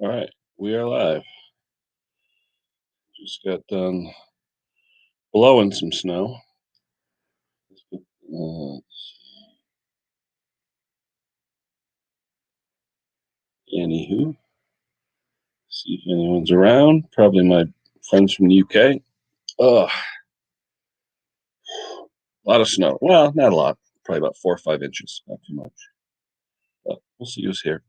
All right, we are live. Just got done blowing some snow. Uh, Anywho, see if anyone's around. Probably my friends from the UK. Ugh, a lot of snow. Well, not a lot. Probably about 4 or 5 inches. Not too much. But we'll see who's here.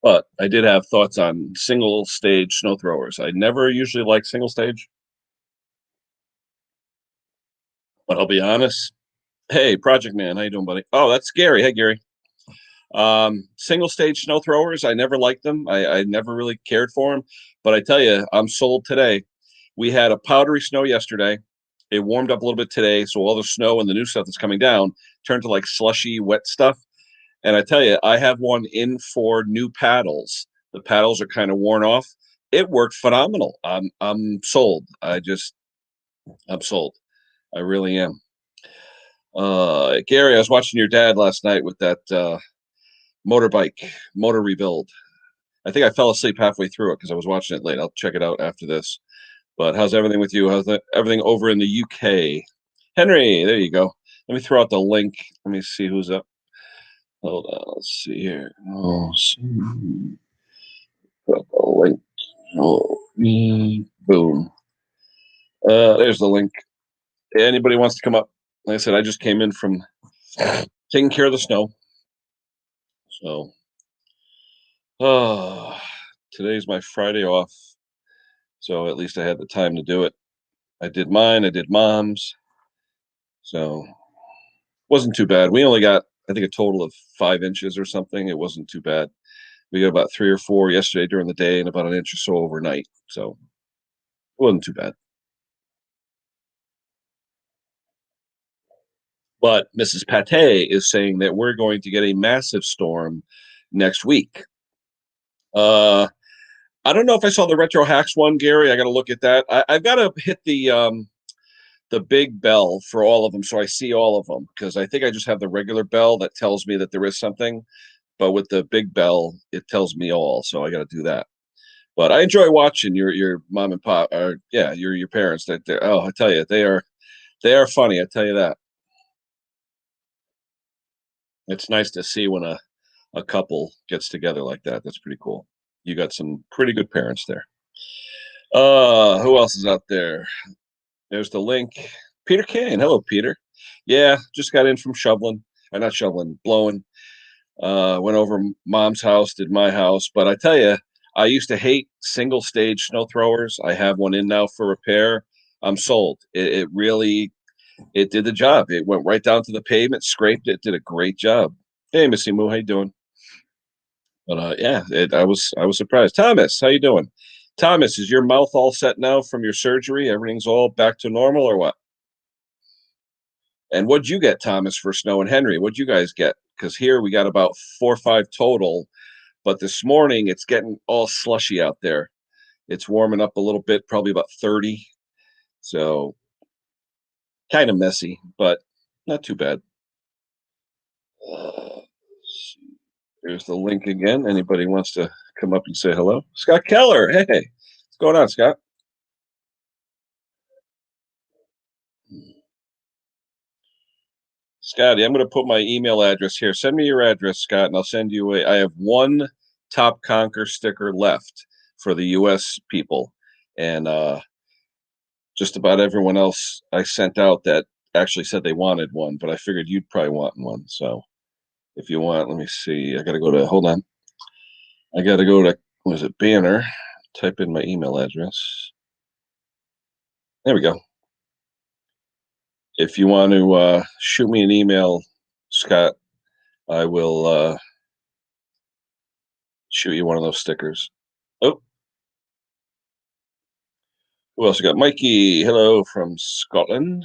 But I did have thoughts on single stage snow throwers. I never usually like single stage, but I'll be honest. Hey, Project Man, how you doing, buddy? Oh, that's Gary. Hey, Gary. Single stage snow throwers, I never liked them. I never really cared for them. But I tell you, I'm sold today. We had a powdery snow yesterday. It warmed up a little bit today, so all the snow and the new stuff that's coming down turned to like slushy, wet stuff. And I tell you, I have one in for new paddles. The paddles are kind of worn off. It worked phenomenal. I'm sold. I'm sold. I really am. Gary, I was watching your dad last night with that motorbike motor rebuild. I think I fell asleep halfway through it because I was watching it late. I'll check it out after this. But how's everything with you? Everything over in the UK? Henry, there you go. Let me throw out the link. Let me see who's up. Hold on. Let's see here. Oh, put up the link. Oh, boom. There's the link. Anybody wants to come up? Like I said, I just came in from taking care of the snow. So, uh, today's my Friday off. So at least I had the time to do it. I did mine. I did mom's. So wasn't too bad. We only got, I think, a total of 5 inches or something. It wasn't too bad. We got about 3 or 4 yesterday during the day and about an inch or so overnight. So it wasn't too bad. But Mrs. Pate is saying that we're going to get a massive storm next week. Uh, I don't know if I saw the Retro Hacks one, Gary. I got to look at that. I've got to hit the big bell for all of them so I see all of them because I think I just have the regular bell that tells me that there is something, but with the big bell it tells me all, so I got to do that. But I enjoy watching your mom and pop, or yeah, your parents. That they're, oh, I tell you, they are funny. I tell you that. It's nice to see when a couple gets together like that. That's pretty cool. You got some pretty good parents there. Who else is out there? There's the link. Peter Kane. Hello, Peter. Yeah, just got in from shoveling. Not shoveling, blowing. Went over mom's house, did my house. But I tell you, I used to hate single stage snow throwers. I have one in now for repair. I'm sold. It really it did the job. It went right down to the pavement, scraped it, did a great job. Hey, Missy Moo, how you doing? But yeah, I was surprised. Thomas, how you doing? Thomas, is your mouth all set now from your surgery? Everything's all back to normal or what? And what'd you get, Thomas, for Snow and Henry? What'd you guys get? Because here we got about 4 or 5 total, but this morning it's getting all slushy out there. It's warming up a little bit, probably about 30. So kind of messy, but not too bad. Uh, There's the link again. Anybody wants to come up and say hello? Scott Keller. Hey, what's going on, Scott? Scotty, I'm going to put my email address here. Send me your address, Scott, and I'll send you a. I have one Top Conquer sticker left for the U.S. people, and just about everyone else I sent out that actually said they wanted one, but I figured you'd probably want one. So if you want, let me see. I got to go to. Hold on. I got to go to. Was it Banner? Type in my email address. There we go. If you want to shoot me an email, Scott, I will shoot you one of those stickers. Oh, who else? We got Mikey. Hello from Scotland.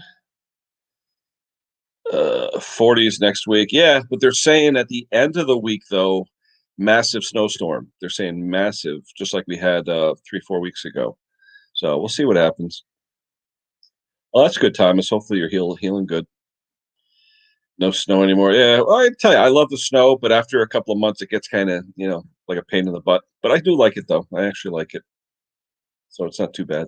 40s next week. Yeah, but they're saying at the end of the week, though, massive snowstorm. They're saying massive, just like we had 3 or 4 weeks ago. So we'll see what happens. Well, that's good, Thomas. Hopefully you're healing good. No snow anymore. Yeah, well, I tell you, I love the snow, but after a couple of months, it gets kind of, like a pain in the butt. But I do like it though. I actually like it, so it's not too bad.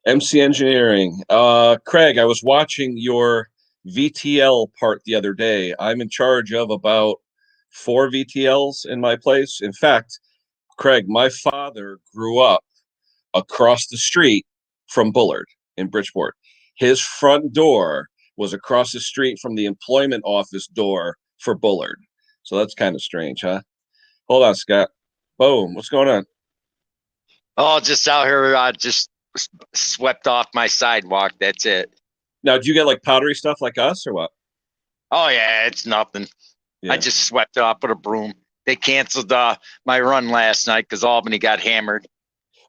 MC Engineering. Craig, I was watching your VTL part the other day. I'm in charge of about 4 VTLs in my place. In fact, Craig, my father grew up across the street from Bullard in Bridgeport. His front door was across the street from the employment office door for Bullard. So that's kind of strange, huh? Hold on, Scott. Boom. What's going on? Oh, just out here, just swept off my sidewalk. That's it. Now, do you get like powdery stuff like us or what? Oh yeah, it's nothing. Yeah. I just swept it off with a broom. They canceled my run last night because Albany got hammered.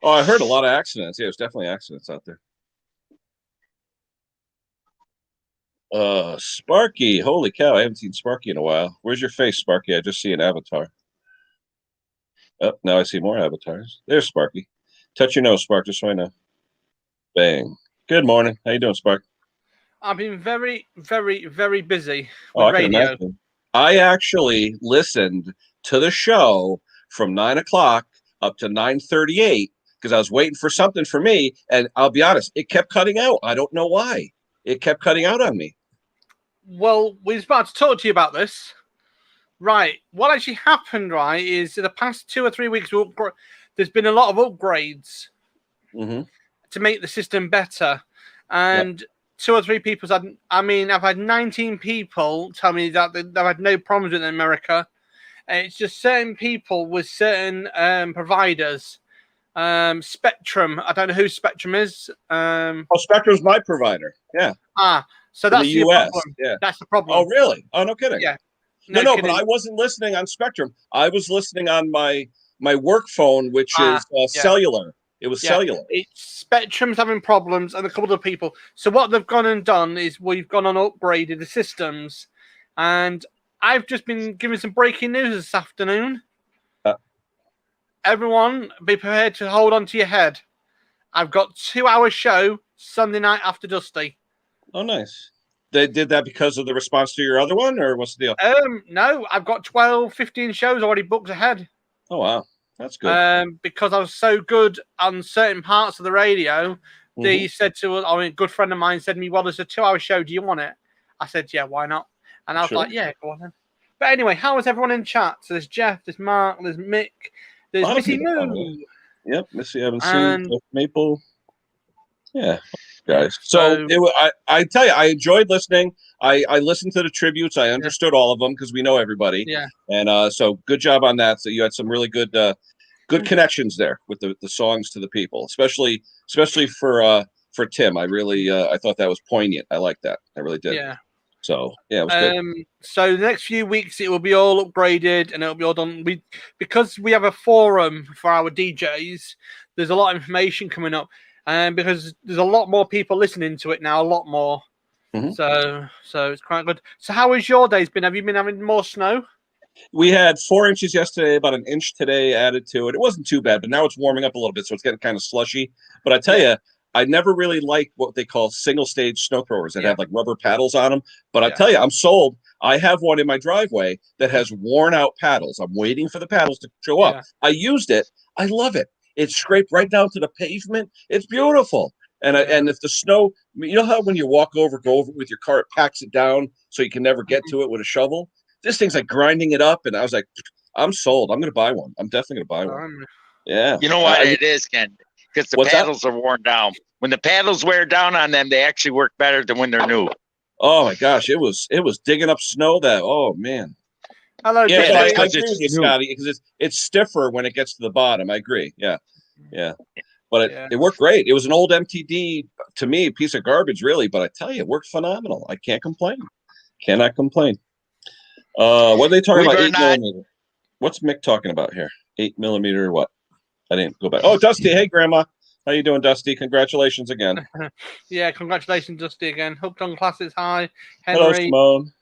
Oh, I heard a lot of accidents. Yeah, there's definitely accidents out there. Sparky. Holy cow, I haven't seen Sparky in a while. Where's your face, Sparky? I just see an avatar. Oh, now I see more avatars. There's Sparky. Touch your nose, Spark, just so I know. Bang. Good morning. How you doing, Spark? I've been very, very, very busy Oh, with I can radio. imagine. I actually listened to the show from 9 o'clock up to 9:38 because I was waiting for something for me, and I'll be honest, it kept cutting out. I don't know why. It kept cutting out on me. Well, we was about to talk to you about this. Right. What actually happened, right, is in the past 2 or 3 weeks, there's been a lot of upgrades to make the system better. And 2 or 3 people said, I've had 19 people tell me that they've had no problems with it in America. It's just certain people with certain providers. Spectrum. I don't know who Spectrum is. Spectrum's my provider. Yeah. So that's the the US. problem. Yeah. That's the problem. Oh, really? Oh, no kidding. Yeah. No, but I wasn't listening on Spectrum. I was listening on my work phone, which is cellular. It was cellular. Spectrum's having problems, and a couple of people. So what they've gone and done is we've gone and upgraded the systems, and I've just been giving some breaking news this afternoon. Everyone, be prepared to hold on to your head. I've got 2-hour show Sunday night after Dusty. Oh, nice. They did that because of the response to your other one, or what's the deal? No, I've got 12, 15 shows already booked ahead. Oh, wow. That's good. Because I was so good on certain parts of the radio, they said to us, a good friend of mine said to me, well, there's a 2-hour show. Do you want it? I said, yeah, why not? And I was like, yeah, go on then. But anyway, how is everyone in chat? So there's Jeff, there's Mark, there's Mick, there's Missy Moo. Yep, Missy, I haven't seen Maple. Yeah, guys. So I tell you, I enjoyed listening. I listened to the tributes. I understood all of them because we know everybody. Yeah. And so good job on that. So you had some really good connections there with the songs to the people, especially for Tim. I really I thought that was poignant. I like that. I really did. Yeah. So yeah, it was good. So the next few weeks it will be all upgraded and it'll be all done. Because we have a forum for our DJs. There's a lot of information coming up, and because there's a lot more people listening to it now, a lot more. So it's quite good. So how has your days been? Have you been having more snow? We had 4 inches yesterday, about an inch today added to it. It wasn't too bad, but now it's warming up a little bit, so it's getting kind of slushy. But I tell you, I never really liked what they call single stage snow throwers that have like rubber paddles on them. But I tell you, I'm sold. I have one in my driveway that has worn out paddles. I'm waiting for the paddles to show up. I used it. I love it. It scraped right down to the pavement. It's beautiful. And and if the snow, you know how when you go over it with your car, it packs it down so you can never get to it with a shovel. This thing's like grinding it up, and I was like, I'm sold. I'm going to buy one. I'm definitely going to buy one. Yeah. You know what it is, Ken? Because the paddles are worn down. When the paddles wear down on them, they actually work better than when they're new. Oh my gosh, it was digging up snow. Oh man. Hello, yeah, I agree with you, Scotty, because it's stiffer when it gets to the bottom. I agree. Yeah. But it worked great. It was an old MTD, to me, piece of garbage, really. But I tell you, it worked phenomenal. I can't complain. Cannot complain. What are they talking about? 8mm. What's Mick talking about here? 8mm what? I didn't go back. Oh, Dusty. Hey, Grandma. How you doing, Dusty? Congratulations again. Yeah, congratulations, Dusty, again. Hooked on Classes High. Henry. Hello, Simone.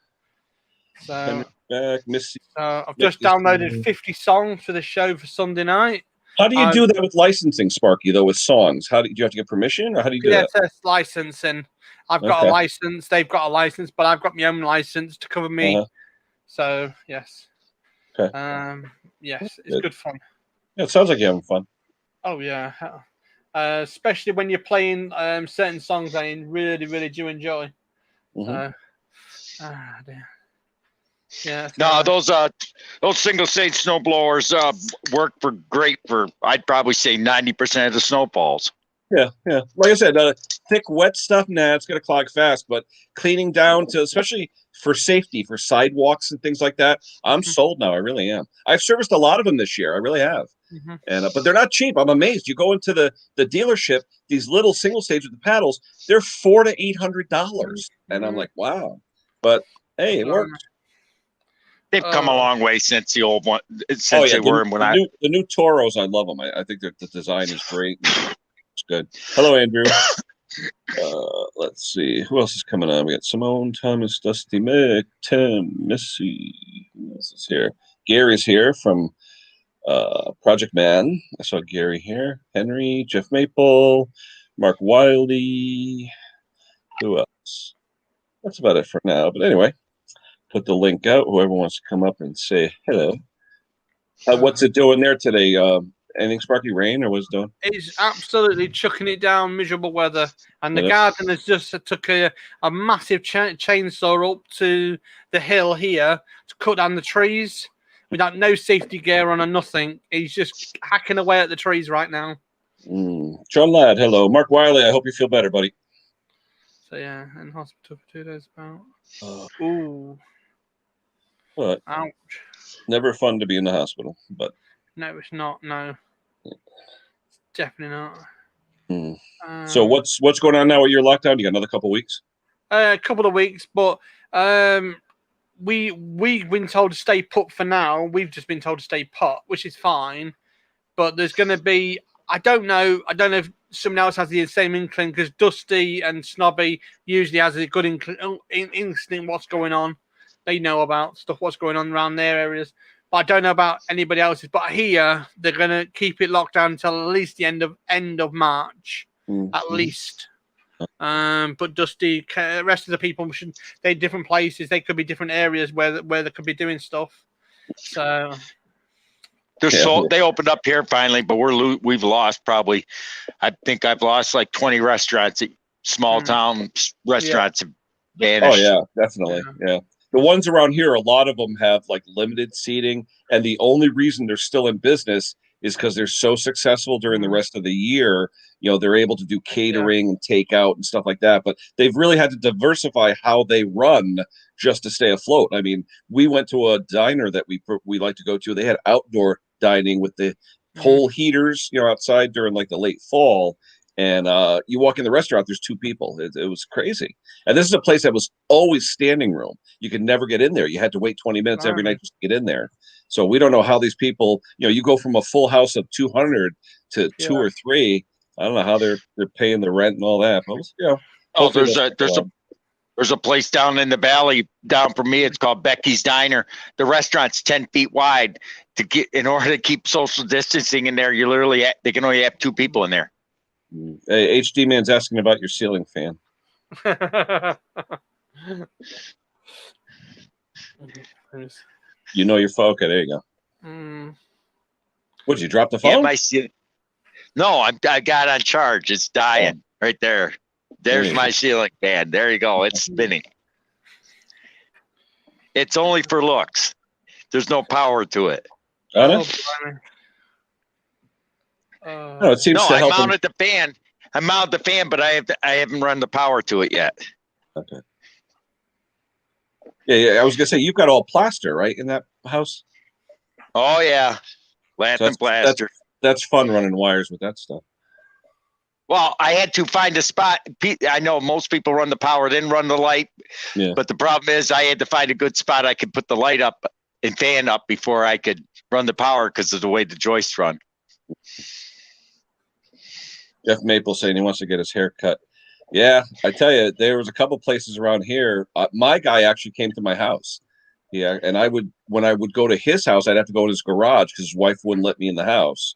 So, Henry back. Missy. So I've just downloaded 50 songs for the show for Sunday night. How do you do that with licensing, Sparky, though, with songs? Do you have to get permission, or how do you do that? Licensing. I've got a license. They've got a license, but I've got my own license to cover me. So, yes. Okay. Yes, it's good fun. Yeah, it sounds like you're having fun. Oh, yeah. Especially when you're playing certain songs I really, really do enjoy. Dear. Yeah. No, those single stage snowblowers work for great for, I'd probably say 90% of the snowfalls. Yeah. Like I said, thick, wet stuff, it's going to clog fast. But cleaning down to, especially for safety, for sidewalks and things like that, I'm sold now. I really am. I've serviced a lot of them this year. I really have. And but they're not cheap. I'm amazed. You go into the dealership, these little single stage with the paddles, they're $400 to $800, and I'm like, wow. But hey, it works. They've come a long way since the old one. Since they were the new Toros. I love them. I think the design is great. It's good. Hello, Andrew. Let's see who else is coming on. We got Simone, Thomas, Dusty, Mick, Tim, Missy. Who else is here? Gary's here from Project Man. I saw Gary here. Henry, Jeff Maple, Mark Wiley. Who else? That's about it for now. But anyway, put the link out. Whoever wants to come up and say hello. What's it doing there today? Anything Sparky? Rain, or what's it doing? It's absolutely chucking it down, miserable weather. And the gardeners just took a massive chainsaw up to the hill here to cut down the trees without no safety gear on or nothing. He's just hacking away at the trees right now. John Ladd, hello. Mark Wiley, I hope you feel better, buddy. So yeah, in hospital for 2 days about. Ooh. What? Ouch. Never fun to be in the hospital, but. No, it's not. No. Definitely not. So what's going on now with your lockdown? You got another couple of weeks? A couple of weeks, but we've been told to stay put for now. We've just been told to stay put, which is fine. But there's going to be, I don't know if someone else has the same inkling, because Dusty and Snobby usually has a good instinct what's going on. They know about stuff, what's going on around their areas. But I don't know about anybody else's. But here, they're going to keep it locked down until at least the end of March, at least. But Dusty, the rest of the people, they're different places. They could be different areas where they could be doing stuff. So they opened up here finally, but we've lost probably. I think I've lost like 20 restaurants. Small town restaurants have vanished. Oh yeah, definitely. Yeah. The ones around here, a lot of them have like limited seating, and the only reason they're still in business is because they're so successful during the rest of the year. You know, they're able to do catering and takeout and stuff like that, but they've really had to diversify how they run just to stay afloat. I mean, we went to a diner that we like to go to. They had outdoor dining with the pole heaters, outside during like the late fall. And you walk in the restaurant, there's 2 people. It was crazy. And this is a place that was always standing room. You could never get in there. You had to wait 20 minutes every night just to get in there. So we don't know how these people, you go from a full house of 200 to 2 or 3. I don't know how they're paying the rent and all that. But, there's a place down in the valley down from me. It's called Becky's Diner. The restaurant's 10 feet wide. In order to keep social distancing in there, they can only have 2 people in there. Hey, HD Man's asking about your ceiling fan. You know your phone. Okay, there you go. What, did you drop the phone? No, I got on charge. It's dying right there. There's my ceiling fan. There you go. It's spinning. It's only for looks. There's no power to it. No, it seems to help. I mounted the fan, but I haven't run the power to it yet. Okay. Yeah. I was gonna say you've got all plaster, right, in that house? Oh yeah, and plaster. That's fun running wires with that stuff. Well, I had to find a spot. I know most people run the power, then run the light. Yeah. But the problem is I had to find a good spot I could put the light up and fan up before I could run the power because of the way the joists run. Jeff Maple saying he wants to get his hair cut. Yeah, I tell you, there was a couple places around here. My guy actually came to my house. Yeah, and when I would go to his house, I'd have to go in his garage because his wife wouldn't let me in the house.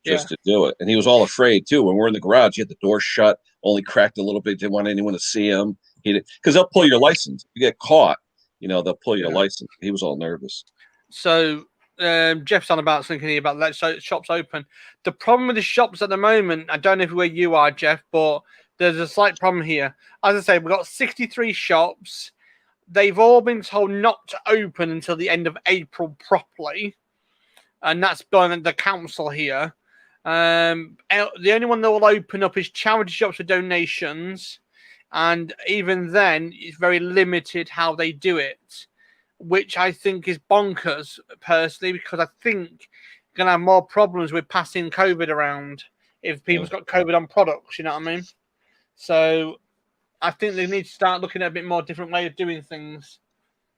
just to do it. And he was all afraid too. When we're in the garage, he had the door shut, only cracked a little bit, didn't want anyone to see him. Because they'll pull your license. If you get caught, they'll pull your license. He was all nervous. So Jeff's on about something about let shops open. The problem with the shops at the moment, I don't know where you are, Jeff, but there's a slight problem here. As I say, we've got 63 shops. They've all been told not to open until the end of April properly. And that's by the council here. The only one that will open up is charity shops for donations. And even then, it's very limited how they do it, which I think is bonkers, personally, because I think you're going to have more problems with passing COVID around if people's got COVID on products, you know what I mean? So I think they need to start looking at a bit more different way of doing things.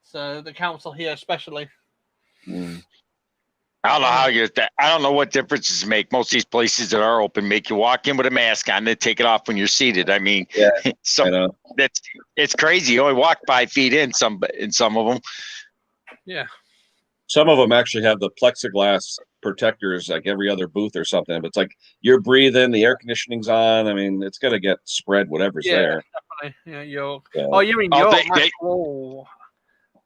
So the council here especially. I don't know I don't know what differences make. Most of these places that are open make you walk in with a mask on, then take it off when you're seated. I mean, it's crazy. You only walk 5 feet in some of them. Yeah. Some of them actually have the plexiglass protectors, like every other booth or something. But it's like you're breathing, the air conditioning's on. I mean, it's gonna get spread whatever's there. Definitely. Yeah, York. Oh, you're in York.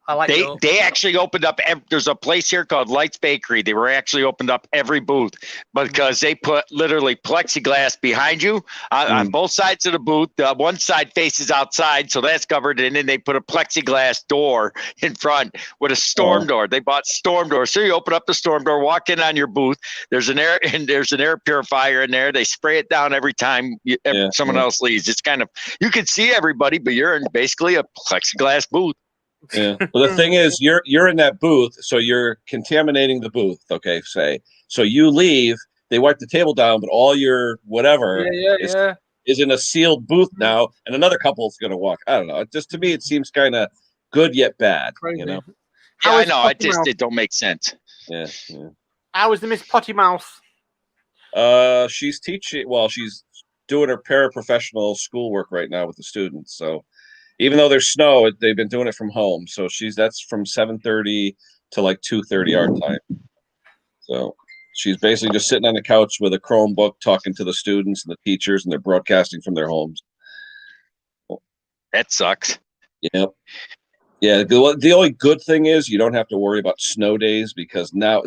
I like they actually opened up. There's a place here called Lights Bakery. They were actually opened up every booth because they put literally plexiglass behind you on both sides of the booth. One side faces outside, so that's covered, and then they put a plexiglass door in front with a storm door. They bought storm doors, so you open up the storm door, walk in on your booth. There's an air purifier in there. They spray it down every time someone else leaves. It's kind of, you can see everybody, but you're in basically a plexiglass booth. Yeah. Well, the thing is, you're in that booth, so you're contaminating the booth. Okay, so you leave, they wipe the table down, but all your whatever is in a sealed booth now, and another couple is going to walk. I don't know. Just to me, it seems kind of good yet bad. Crazy. Yeah, I know. It don't make sense. Yeah. How is the Miss Potty Mouth? She's teaching. Well, she's doing her paraprofessional schoolwork right now with the students. So. Even though there's snow, they've been doing it from home. So that's from 7:30 to like 2:30 our time. So she's basically just sitting on the couch with a Chromebook, talking to the students and the teachers, and they're broadcasting from their homes. That sucks. Yep. Yeah. The only good thing is you don't have to worry about snow days because now,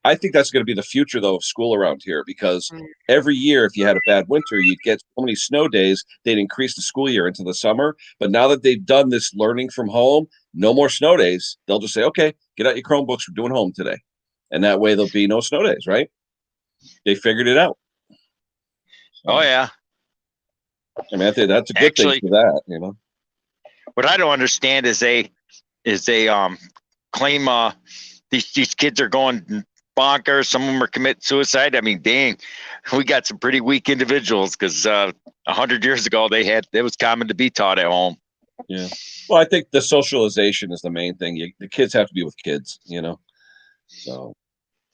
I think that's going to be the future though of school around here because every year, if you had a bad winter, you'd get so many snow days, they'd increase the school year into the summer. But now that they've done this learning from home, no more snow days. They'll just say, okay, get out your Chromebooks. We're doing home today. And that way there'll be no snow days, right? They figured it out. Oh yeah. I mean, that's a good thing for that, What I don't understand is they claim these kids are going bonkers. Some of them are committing suicide. I mean, dang, we got some pretty weak individuals because 100 years ago it was common to be taught at home. Yeah. Well, I think the socialization is the main thing. The kids have to be with kids, So,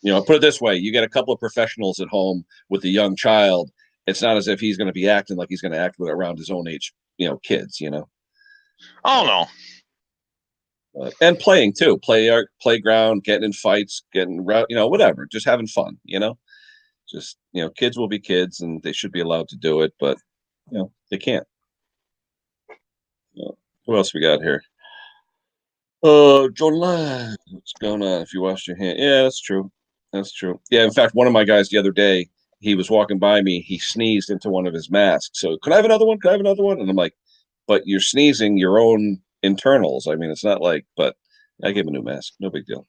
put it this way: you get a couple of professionals at home with a young child. It's not as if he's going to be acting like he's going to act with around his own age, kids. Oh no. And playing too, playground, getting in fights, whatever, just having fun, just, kids will be kids and they should be allowed to do it, but they can't. What else we got here? Jordan, what's going on? If you washed your hand. Yeah, that's true. Yeah. In fact, one of my guys the other day, he was walking by me, he sneezed into one of his masks. So could I have another one? And I'm like, but you're sneezing your own internals. I mean, it's not like, but I gave him a new mask. No big deal.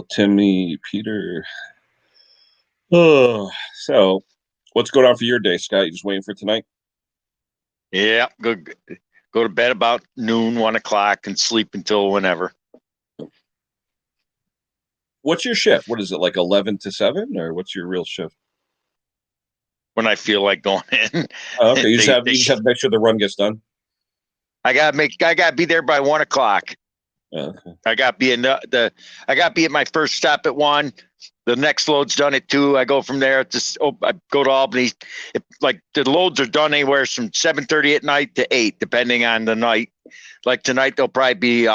Timmy, Peter. Oh, so what's going on for your day, Scott? You just waiting for tonight? Yeah, go to bed about noon, 1 o'clock, and sleep until whenever. What's your shift? What is it, like 11 to 7, or what's your real shift? When I feel like going in. Oh, okay, you just have to make sure the run gets done. I gotta be there by 1 o'clock. Okay. I gotta be I gotta be at my first stop at 1. The next load's done at 2. I go from there. I go to Albany. The loads are done anywhere from 7:30 at night to 8, depending on the night. Like tonight, they'll probably be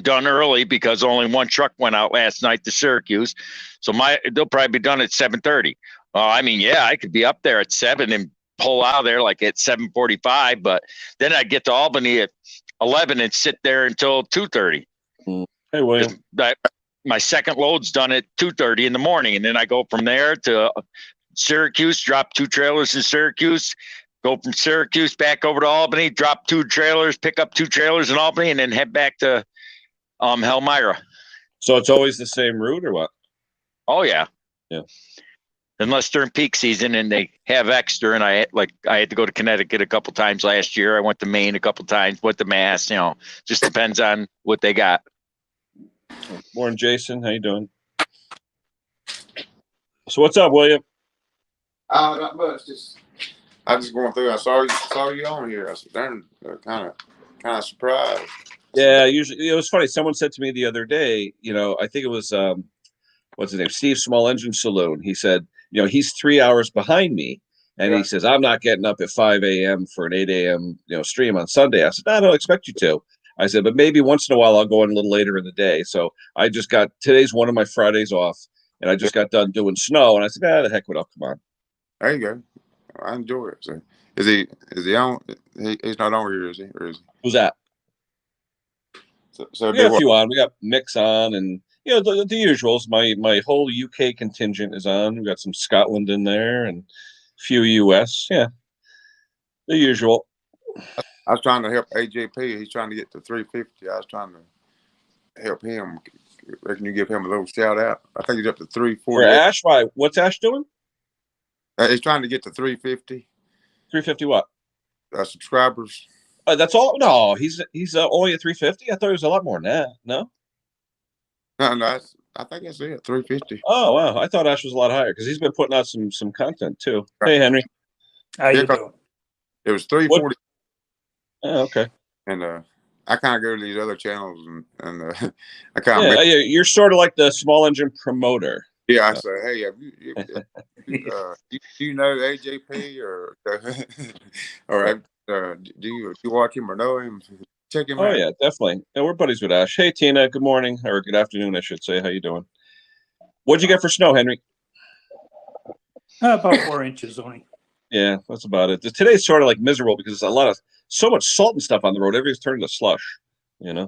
done early because only one truck went out last night to Syracuse. So they'll probably be done at 7:30. I mean, yeah, I could be up there at 7 and pull out of there like at 7:45, but then I'd get to Albany at 11 and sit there until 2:30. Hey, William. My second load's done at 2:30 in the morning, and then I go from there to Syracuse, drop 2 trailers in Syracuse, go from Syracuse back over to Albany, drop 2 trailers, pick up 2 trailers in Albany, and then head back to Elmira. So it's always the same route or what? Oh yeah. Yeah. Unless during peak season and they have extra, and I had to go to Connecticut a couple times last year. I went to Maine a couple times, went to Mass, just depends on what they got. Morning, Jason. How you doing? So what's up, William? Not much. I just going through. I saw you on here. I was kind of surprised. Yeah, usually it was funny. Someone said to me the other day, I think it was what's his name, Steve Small Engine Saloon. He said, he's 3 hours behind me, and he says I'm not getting up at 5 a.m. for an 8 a.m. Stream on Sunday. I said, no, I don't expect you to. I said, but maybe once in a while I'll go in a little later in the day. So I just today's one of my Fridays off, and I just got done doing snow, and I said, the heck with it, come on. There you go. I enjoy it. So is he on? He's not on here, is he? Or is he? Who's that? So we got a few on. We got Mix on, and the usuals. My whole UK contingent is on. We got some Scotland in there, and a few US. Yeah, the usual. I was trying to help AJP. He's trying to get to 350. I was trying to help him. Reckon you give him a little shout out? I think he's up to 340. For Ash, why? What's Ash doing? He's trying to get to 350. 350 what? Subscribers. That's all? No, he's only at 350. I thought it was a lot more than that. No. No, I think that's it. 350. Oh wow, I thought Ash was a lot higher because he's been putting out some content too. Right. Hey Henry, how you doing? It was 340. Oh, okay. And I kind of go to these other channels and I kind of you're sort of like the small engine promoter. Yeah, I say, hey, do you know AJP or do you watch him or know him? Check him out. Oh yeah, definitely. And we're buddies with Ash. Hey Tina, good morning or good afternoon, I should say. How you doing? What'd you get for snow, Henry? About 4 inches only. Yeah, that's about it. Today's sort of like miserable because there's so much salt and stuff on the road. Everything's turning to slush. Yeah,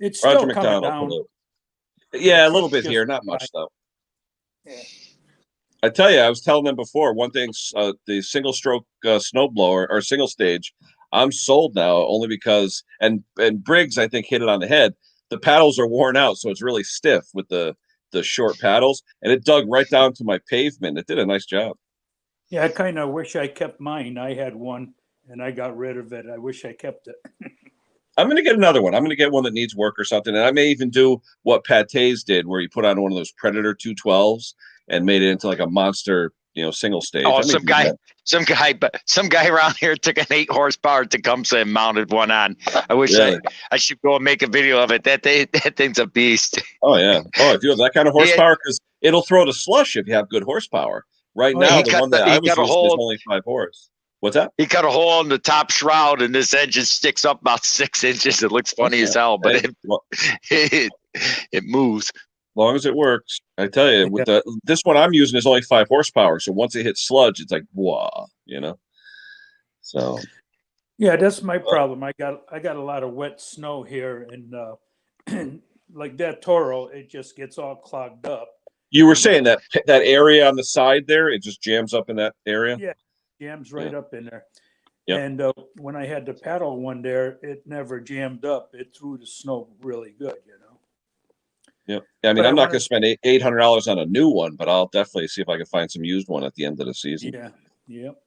it's Roger still McDonald, coming down. Yeah, a little bit here, not much though. Yeah. I tell you, I was telling them before. One thing, the single stroke snowblower or single stage, I'm sold now only because and Briggs I think hit it on the head. The paddles are worn out, so it's really stiff with the short paddles, and it dug right down to my pavement. It did a nice job. Yeah, I kind of wish I kept mine. I had one, and I got rid of it. I wish I kept it. I'm going to get another one. I'm going to get one that needs work or something. And I may even do what Pate's did, where you put on one of those Predator 212s and made it into like a monster, single stage. Oh, some guy around here took an 8 horsepower Tecumseh and mounted one on. I wish I should go and make a video of it. That thing's a beast. Oh yeah. Oh, if you have that kind of horsepower, because it'll throw to slush if you have good horsepower. Right now, the one that I was using is only 5 horse. What's that? He cut a hole in the top shroud, and this engine sticks up about 6 inches. It looks funny as hell, but it moves. As long as it works, I tell you. With this one I'm using is only 5 horsepower, so once it hits sludge, it's like wow, So. Yeah, that's my problem. I got a lot of wet snow here, and like that Toro, it just gets all clogged up. You were saying that area on the side there, it just jams up in that area? Yeah, jams right up in there. Yep. And when I had the paddle one there, it never jammed up. It threw the snow really good, Yep. I mean, I'm not going to spend $800 on a new one, but I'll definitely see if I can find some used one at the end of the season. Yeah. Yep.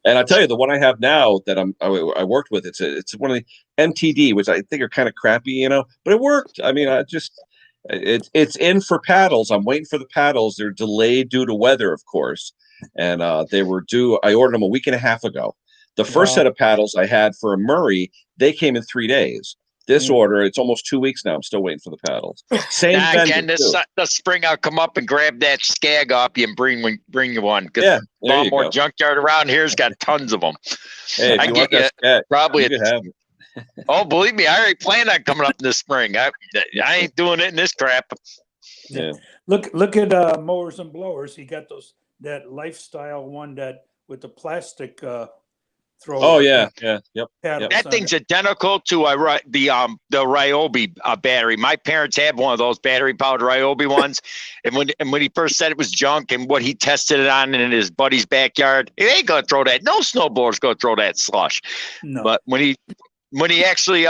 And I tell you, the one I have now that I worked with, it's one of the MTD, which I think are kind of crappy, but it worked. I mean, it's in for paddles. I'm waiting for the paddles. They're delayed due to weather, of course. And they were due. I ordered them a week and a half ago. The first set of paddles I had for a Murray, they came in 3 days. This order, it's almost 2 weeks now. I'm still waiting for the paddles. Same again, this spring I'll come up and grab that skag off you and bring you one. Yeah, Baltimore junkyard around here's got tons of them. Hey, if you want that skag, probably you could have it. Oh, believe me, I already planned on coming up in the spring. I ain't doing it in this crap. Yeah. Look at mowers and blowers. He got that lifestyle one that with the plastic throw. Oh yeah, yeah, yep. That thing's identical to the Ryobi battery. My parents had one of those battery powered Ryobi ones, and when he first said it was junk and what he tested it on in his buddy's backyard, he ain't gonna throw that. No snowblower's gonna throw that slush. No. But when he actually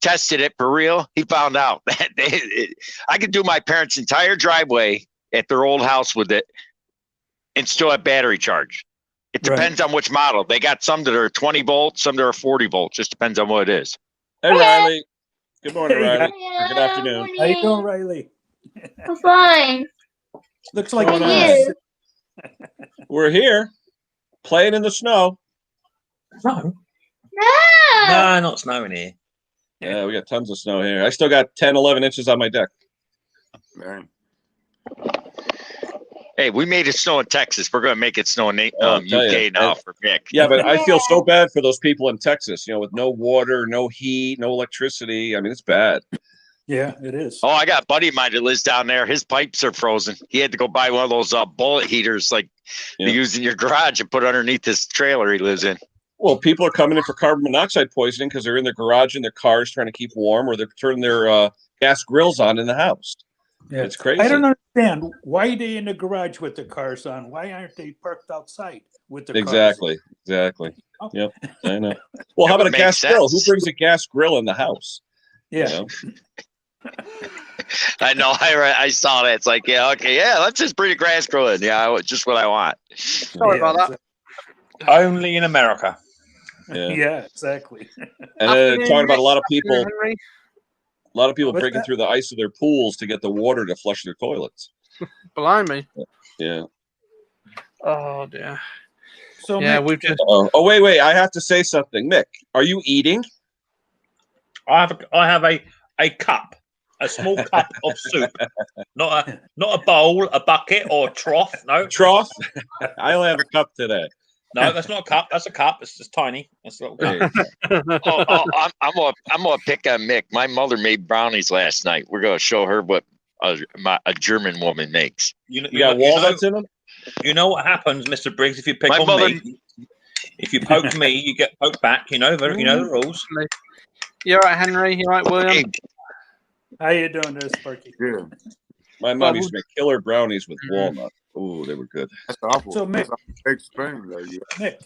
tested it for real, he found out that I could do my parents' entire driveway at their old house with it and still have battery charge. It depends on which model. They got some that are 20 volts, some that are 40 volts. Just depends on what it is. Hey, Riley. Good morning, Hey, Riley. Or good afternoon. How you doing, Riley? I'm fine. Looks like How are you? We're here playing in the snow. No. No, not snowing here. Yeah, we got tons of snow here. I still got 10, 11 inches on my deck. Man. Hey, we made it snow in Texas. We're going to make it snow in UK now for Vic. Yeah, but I feel so bad for those people in Texas, with no water, no heat, no electricity. I mean, it's bad. Yeah, it is. Oh, I got a buddy of mine that lives down there. His pipes are frozen. He had to go buy one of those bullet heaters like you use in your garage and put underneath this trailer he lives in. Well, people are coming in for carbon monoxide poisoning because they're in their garage in their cars trying to keep warm, or they're turning their gas grills on in the house. Yeah. It's crazy. I don't understand. Why are they in the garage with the cars on? Why aren't they parked outside with the cars? Exactly. Oh. Yep, I know. Well, how about a gas grill? Who brings a gas grill in the house? Yeah. I know. I saw that. It's like, let's just bring a grass grill in. Yeah, just what I want. Sorry about that. Only in America. Yeah, exactly. And talking about a lot of people What's breaking through the ice of their pools to get the water to flush their toilets. Blimey. Yeah. Oh dear. So yeah, Mick, we've just. Oh, wait! I have to say something, Mick. Are you eating? I have a cup, a small cup of soup, not a bowl, a bucket, or a trough. No trough. I only have a cup today. No, that's not a cup. That's a cup. It's just tiny. That's a little cup. I'm gonna pick on Mick. My mother made brownies last night. We're gonna show her what a German woman makes. You got walnuts in them. You know what happens, Mr. Briggs, if you pick on me? If you poke me, you get poked back. You know the rules. You all right, Henry? You all right, William? Hey. How you doing there, Sparky? Good. My mom used to make killer brownies with walnut. Oh, they were good. That's awful. So Mick, big spoon, though. Mick,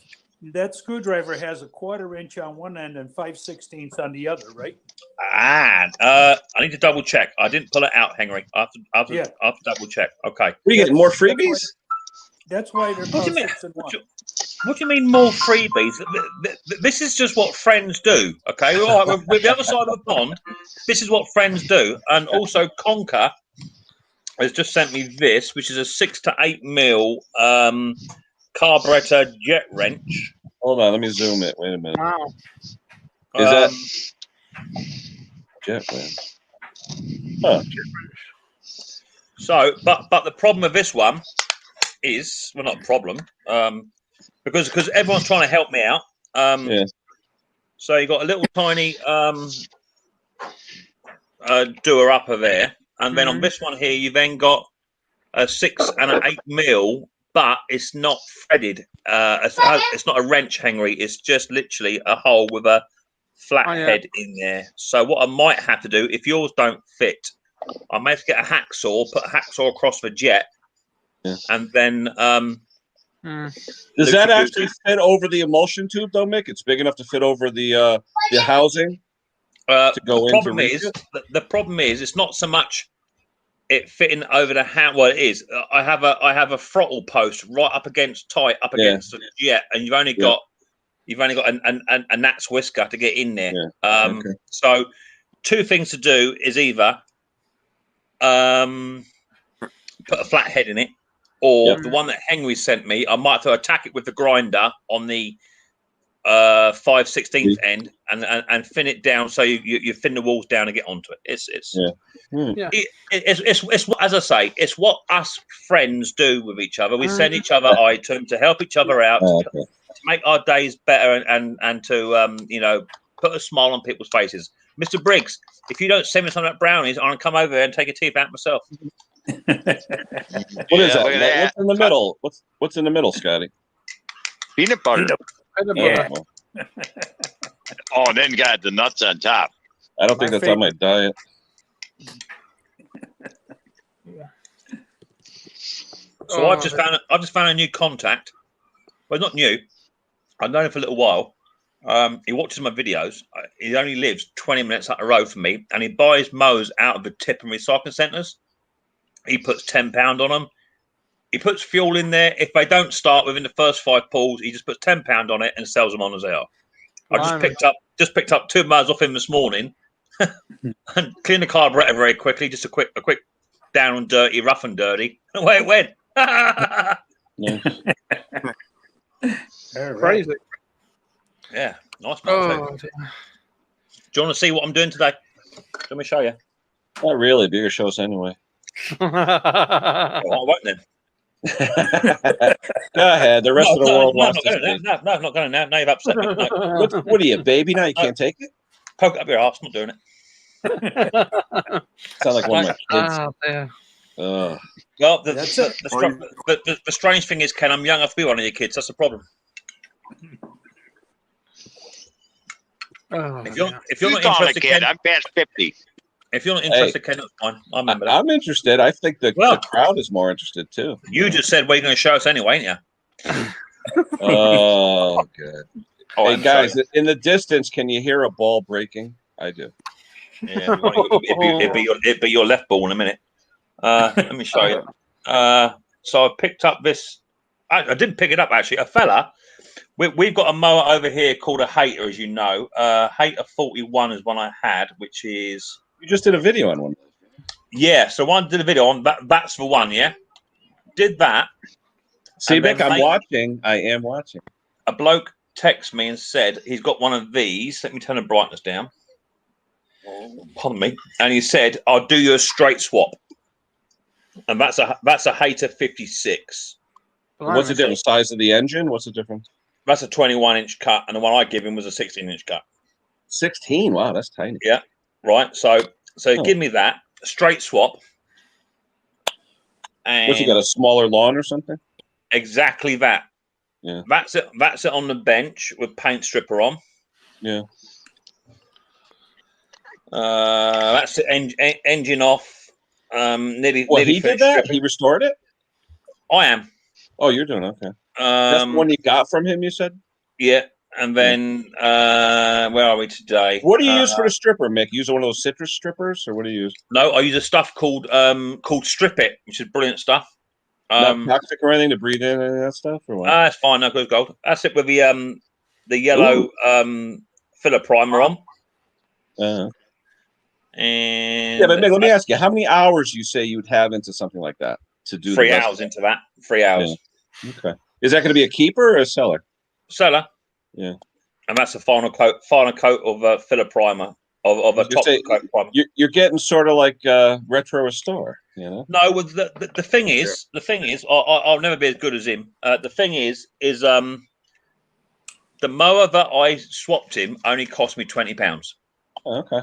that screwdriver has a 1/4 inch on one end and 5/16 on the other, right? I need to double check. I didn't pull it out, Henry. I have to double check. Okay. What are you getting, more freebies? That's why they're called 6 and 1. What do you mean more freebies? This is just what friends do, okay? All right, we're the other side of the pond. This is what friends do. And also Conker has just sent me this, which is a 6 to 8 mil carburetor jet wrench. Hold on, let me zoom it. Wait a minute. Wow. Is that jet wrench? Huh. So, but the problem with this one is, well, not a problem, because everyone's trying to help me out. So you got a little tiny doer upper there, and then on this one here, you then got a 6 and an 8 mil, but it's not threaded. It's not a wrench, Henry. It's just literally a hole with a flat head in there. So what I might have to do, if yours don't fit, I may have to get a hacksaw, put a hacksaw across the jet, and then does that actually fit over the emulsion tube though, Mick? It's big enough to fit over the housing to go the problem is it's not so much it fitting over the hand. Well, it is. I have a throttle post right up against the jet, and you've only got a gnat's whisker to get in there. So two things to do is either put a flat head in it, or the one that Henry sent me, I might have to attack it with the grinder on the 5/16 end and thin it down so you thin the walls down and get onto it. It's as I say, it's what us friends do with each other. We send each other items to help each other out, to make our days better and to put a smile on people's faces. Mr. Briggs, if you don't send me some of that brownies, I'm gonna come over there and take a teeth out myself. What is Yeah, that? look at that. What's in the middle? What's in the middle, Scotty? Peanut butter. Peanut Yeah. butter. Oh, and then got the nuts on top. I don't think My that's on my diet. So I've just found a new contact. Well, not new. I've known him for a little while. He watches my videos. He only lives 20 minutes up the road from me, and he buys mowers out of the tip and recycling centres. He puts £10 on them. He puts fuel in there. If they don't start within the first 5 pulls, he just puts £10 on it and sells them on as they are. I just picked up 2 mowers off him this morning and cleaned the carburetor very quickly. Just a quick down and dirty, rough and dirty. Away it went. Crazy. Yeah, nice man. Oh, Do you want to see what I'm doing today? Let me show you. Not really. Bigger shows anyway. Oh, I won't then. Go ahead. The rest of the world no, wants to see. no, I'm not going now. Now you've upset me. No. What are you, baby? Now you can't take it? Poke it up your arse. I'm not doing it. Sound like one of my kids. Oh, dear. Well, the strange thing is, Ken, I'm young enough to be one of your kids. That's the problem. Oh, If you're You not call it, interested, kid. Ken, I'm past 50. if you're not interested, Ken, that's fine. I remember that. I'm interested. I think the Well- crowd is more interested too. You just said, well, you're going to show us anyway, ain't you? Oh, good. Oh, Hey I'm guys, sorry. in the distance, can you hear a ball breaking? I do. Yeah, it'd be your left ball in a minute. Let me show you. So I picked up this. I didn't pick it up actually. A fella. We've got a mower over here called a Hater, as you know. Hater 41 is one I had, which is. You just did a video on one. Yeah, so one did a video on that. That's the one. Yeah, did that. See, And Vic, then I'm watching. I am watching. A bloke texted me and said he's got one of these. Let me turn the brightness down. Pardon me. And he said, "I'll do you a straight swap." And that's a Hater 56. What's the difference? Size of the engine? What's the difference? That's a 21-inch cut, and the one I give him was a 16-inch cut. 16. Wow, that's tiny. Yeah, right. So give me that straight swap. And What's he got? A smaller lawn or something? Exactly that. Yeah. That's it. That's it on the bench with paint stripper on. Yeah. That's the engine off. Nearly. Well, nearly he did finished that. stripping. He restored it. I am. Oh, you're doing okay. That's the one you got from him. You said. Yeah, and then where are we today? What do you use for the stripper, Mick? You use one of those citrus strippers, or what do you use? No, I use a stuff called Strip It, which is brilliant stuff. Not toxic or anything to breathe in any of that stuff, or what? It's fine. No good gold. That's it with the yellow filler primer on. And yeah, but Mick, let me ask you: how many hours you say you'd have into something like that to do? 3 hours into that. 3 hours. Yeah. Okay. Is that going to be a keeper or a seller? Seller. Yeah. And that's a final coat of filler primer of a top coat primer. You're getting sort of like retro restore, you know? No, well, the thing is, I'll never be as good as him. The thing is the mower that I swapped him only cost me £20. Oh, okay.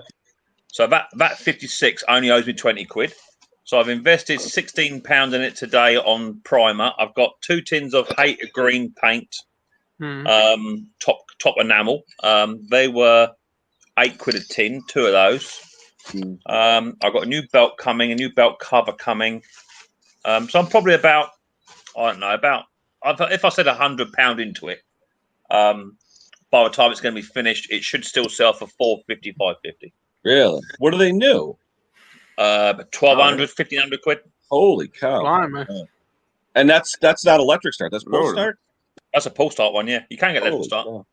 So that 56 only owes me 20 quid. So I've invested £16 in it today on primer. I've got 2 tins of Hater green paint, top enamel. They were £8 a tin, 2 of those. I've got a new belt coming, a new belt cover coming. So I'm probably about, I don't know, if I said £100 into it, by the time it's going to be finished, it should still sell for £450, £550. Really? What are they new? 1,200, 1,500 quid. Holy cow! Blimey. And that's not electric start. That's pull start. That's a pull start one. Yeah, you can get electric start. Cow.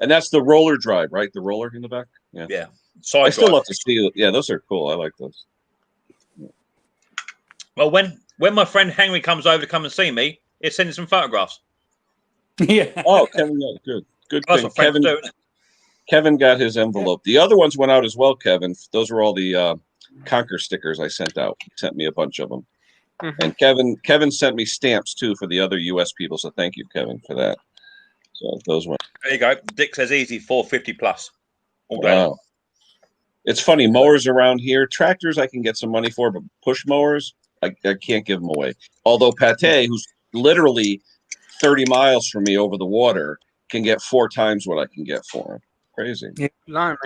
And that's the roller drive, right? The roller in the back. Yeah. Yeah. I still love to see. Yeah, those are cool. I like those. Well, when my friend Henry comes over to come and see me, he'll send me some photographs. Yeah. Oh, Kevin, good That's thing. what Kevin got his envelope. The other ones went out as well, Kevin. Those were all the Conquer stickers I sent out. He sent me a bunch of them. And Kevin sent me stamps too for the other US people. So thank you, Kevin, for that. So those went. There you go. Dick says easy, 450 plus. all day long. Wow. It's funny, mowers around here, tractors I can get some money for, but push mowers, I can't give them away. Although Pate, who's literally 30 miles from me over the water, can get 4 times what I can get for him. Crazy. Yeah. Blimey.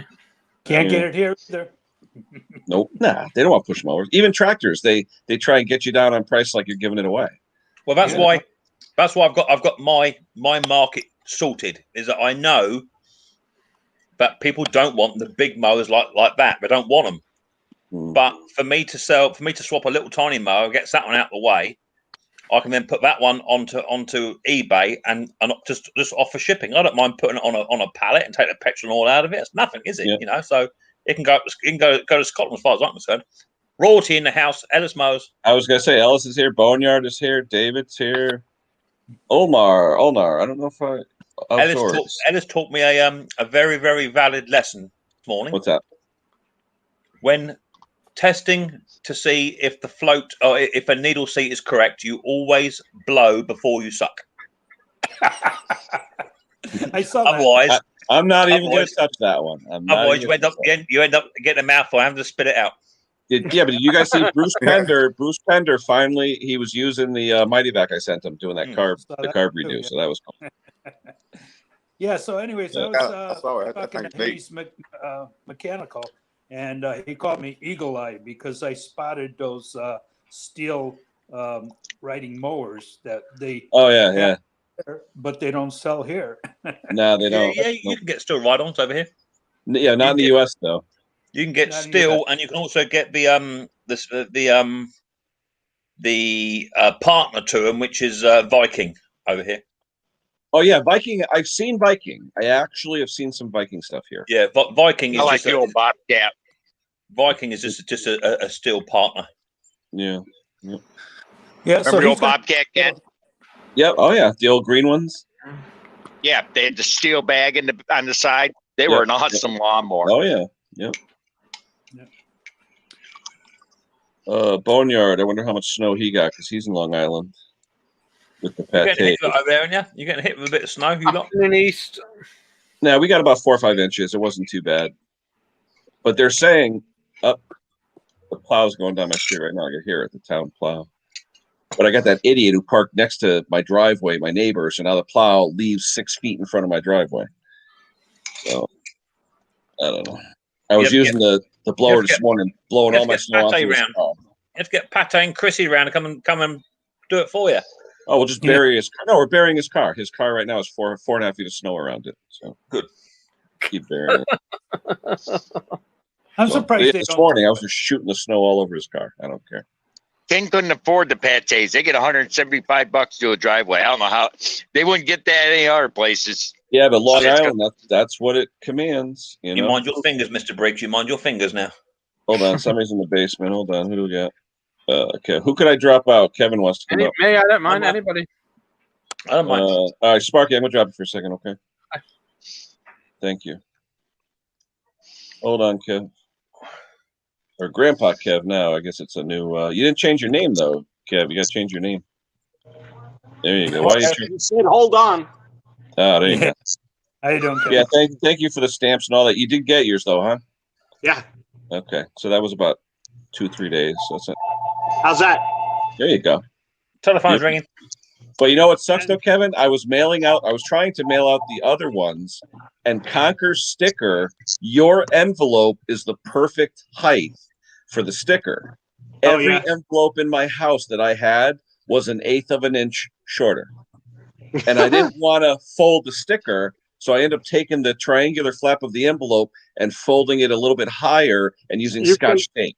Can't get it here either. Nope. Nah, they don't want push mowers. Even tractors, they try and get you down on price like you're giving it away. Well, that's why I've got my market sorted. Is that I know that people don't want the big mowers like that. They don't want them. But for me to swap a little tiny mower, get that one out of the way, I can then put that one onto eBay and just offer shipping. I don't mind putting it on a pallet and take the petrol and all out of it. It's nothing, is it? Yeah. You know, so it can go to Scotland as far as I'm concerned. Royalty in the house. Ellis Mowers. I was gonna say Ellis is here, Boneyard is here, David's here, Ulnar. I don't know if Ellis taught me a very, very valid lesson this morning. What's that? When testing to see if the float or if a needle seat is correct, you always blow before you suck. I saw that. Otherwise, I'm not even going to touch that one. Otherwise, you end up getting a mouthful, having to spit it out. Yeah, but did you guys see Bruce Pender? Bruce Pender finally, he was using the Mighty Vac I sent him, doing that carb redo. So that was cool. Yeah. So, anyways, I was talking to Hayes Mechanical, and he called me Eagle Eye because I spotted those steel riding mowers that they. Oh yeah. But they don't sell here. No, they don't. Yeah, you can get steel ride-ons over here. Yeah, not in the US though. You can get steel, and you can also get the partner to them, which is Viking over here. Oh yeah, Viking. I've seen Viking. I actually have seen some Viking stuff here. Yeah, Viking is like the old Bobcat. Viking is just a steel partner. Yeah. Yeah. So real Bobcat cat. Yep. Oh yeah, the old green ones. Yeah, they had the steel bag on the side. They were an awesome lawnmower. Oh yeah. Yep. Boneyard. I wonder how much snow he got because he's in Long Island with the You're getting Pate. hit over there, aren't you? You're getting hit with a bit of snow. You lot in the east. No, we got about 4 or 5 inches. It wasn't too bad, but they're saying up the plow's going down my street right now. I can hear it, the town plow. But I got that idiot who parked next to my driveway, my neighbor. So now the plow leaves 6 feet in front of my driveway. So I don't know. I was using the blower this morning, blowing all my snow off his car. You have to get Pate and Chrissy around to come and do it for you. Oh, we'll just bury his car. No, we're burying his car. His car right now is 4.5 feet of snow around it. So good. Keep burying it. I'm surprised this morning I was just shooting the snow all over his car. I don't care. King couldn't afford the Pates. They get $175 to do a driveway. I don't know how they wouldn't get that any other places. Yeah, but Long Island, that's what it commands. You mind your fingers, Mr. Briggs. You mind your fingers now. Hold on, somebody's in the basement. Hold on, who do we got? Okay, who could I drop out? Kevin wants to come up. Me, I don't mind anybody. I don't mind. All right, Sparky, I'm gonna drop it for a second, okay? Hi. Thank you. Hold on, Kev. Or Grandpa Kev now. I guess it's a new. You didn't change your name though, Kev. You got to change your name. There you go. Why you said hold on? Oh, there you go. I don't care. Yeah, thank you for the stamps and all that. You did get yours though, huh? Yeah. Okay, so that was about 2-3 days. So that's it. How's that? There you go. Telephone's ringing. But you know what sucks though, Kevin? I was trying to mail out the other ones, and Conker's sticker, your envelope is the perfect height for the sticker. Every envelope in my house that I had was 1/8 of an inch shorter. And I didn't want to fold the sticker, so I ended up taking the triangular flap of the envelope and folding it a little bit higher and using Scotch tape.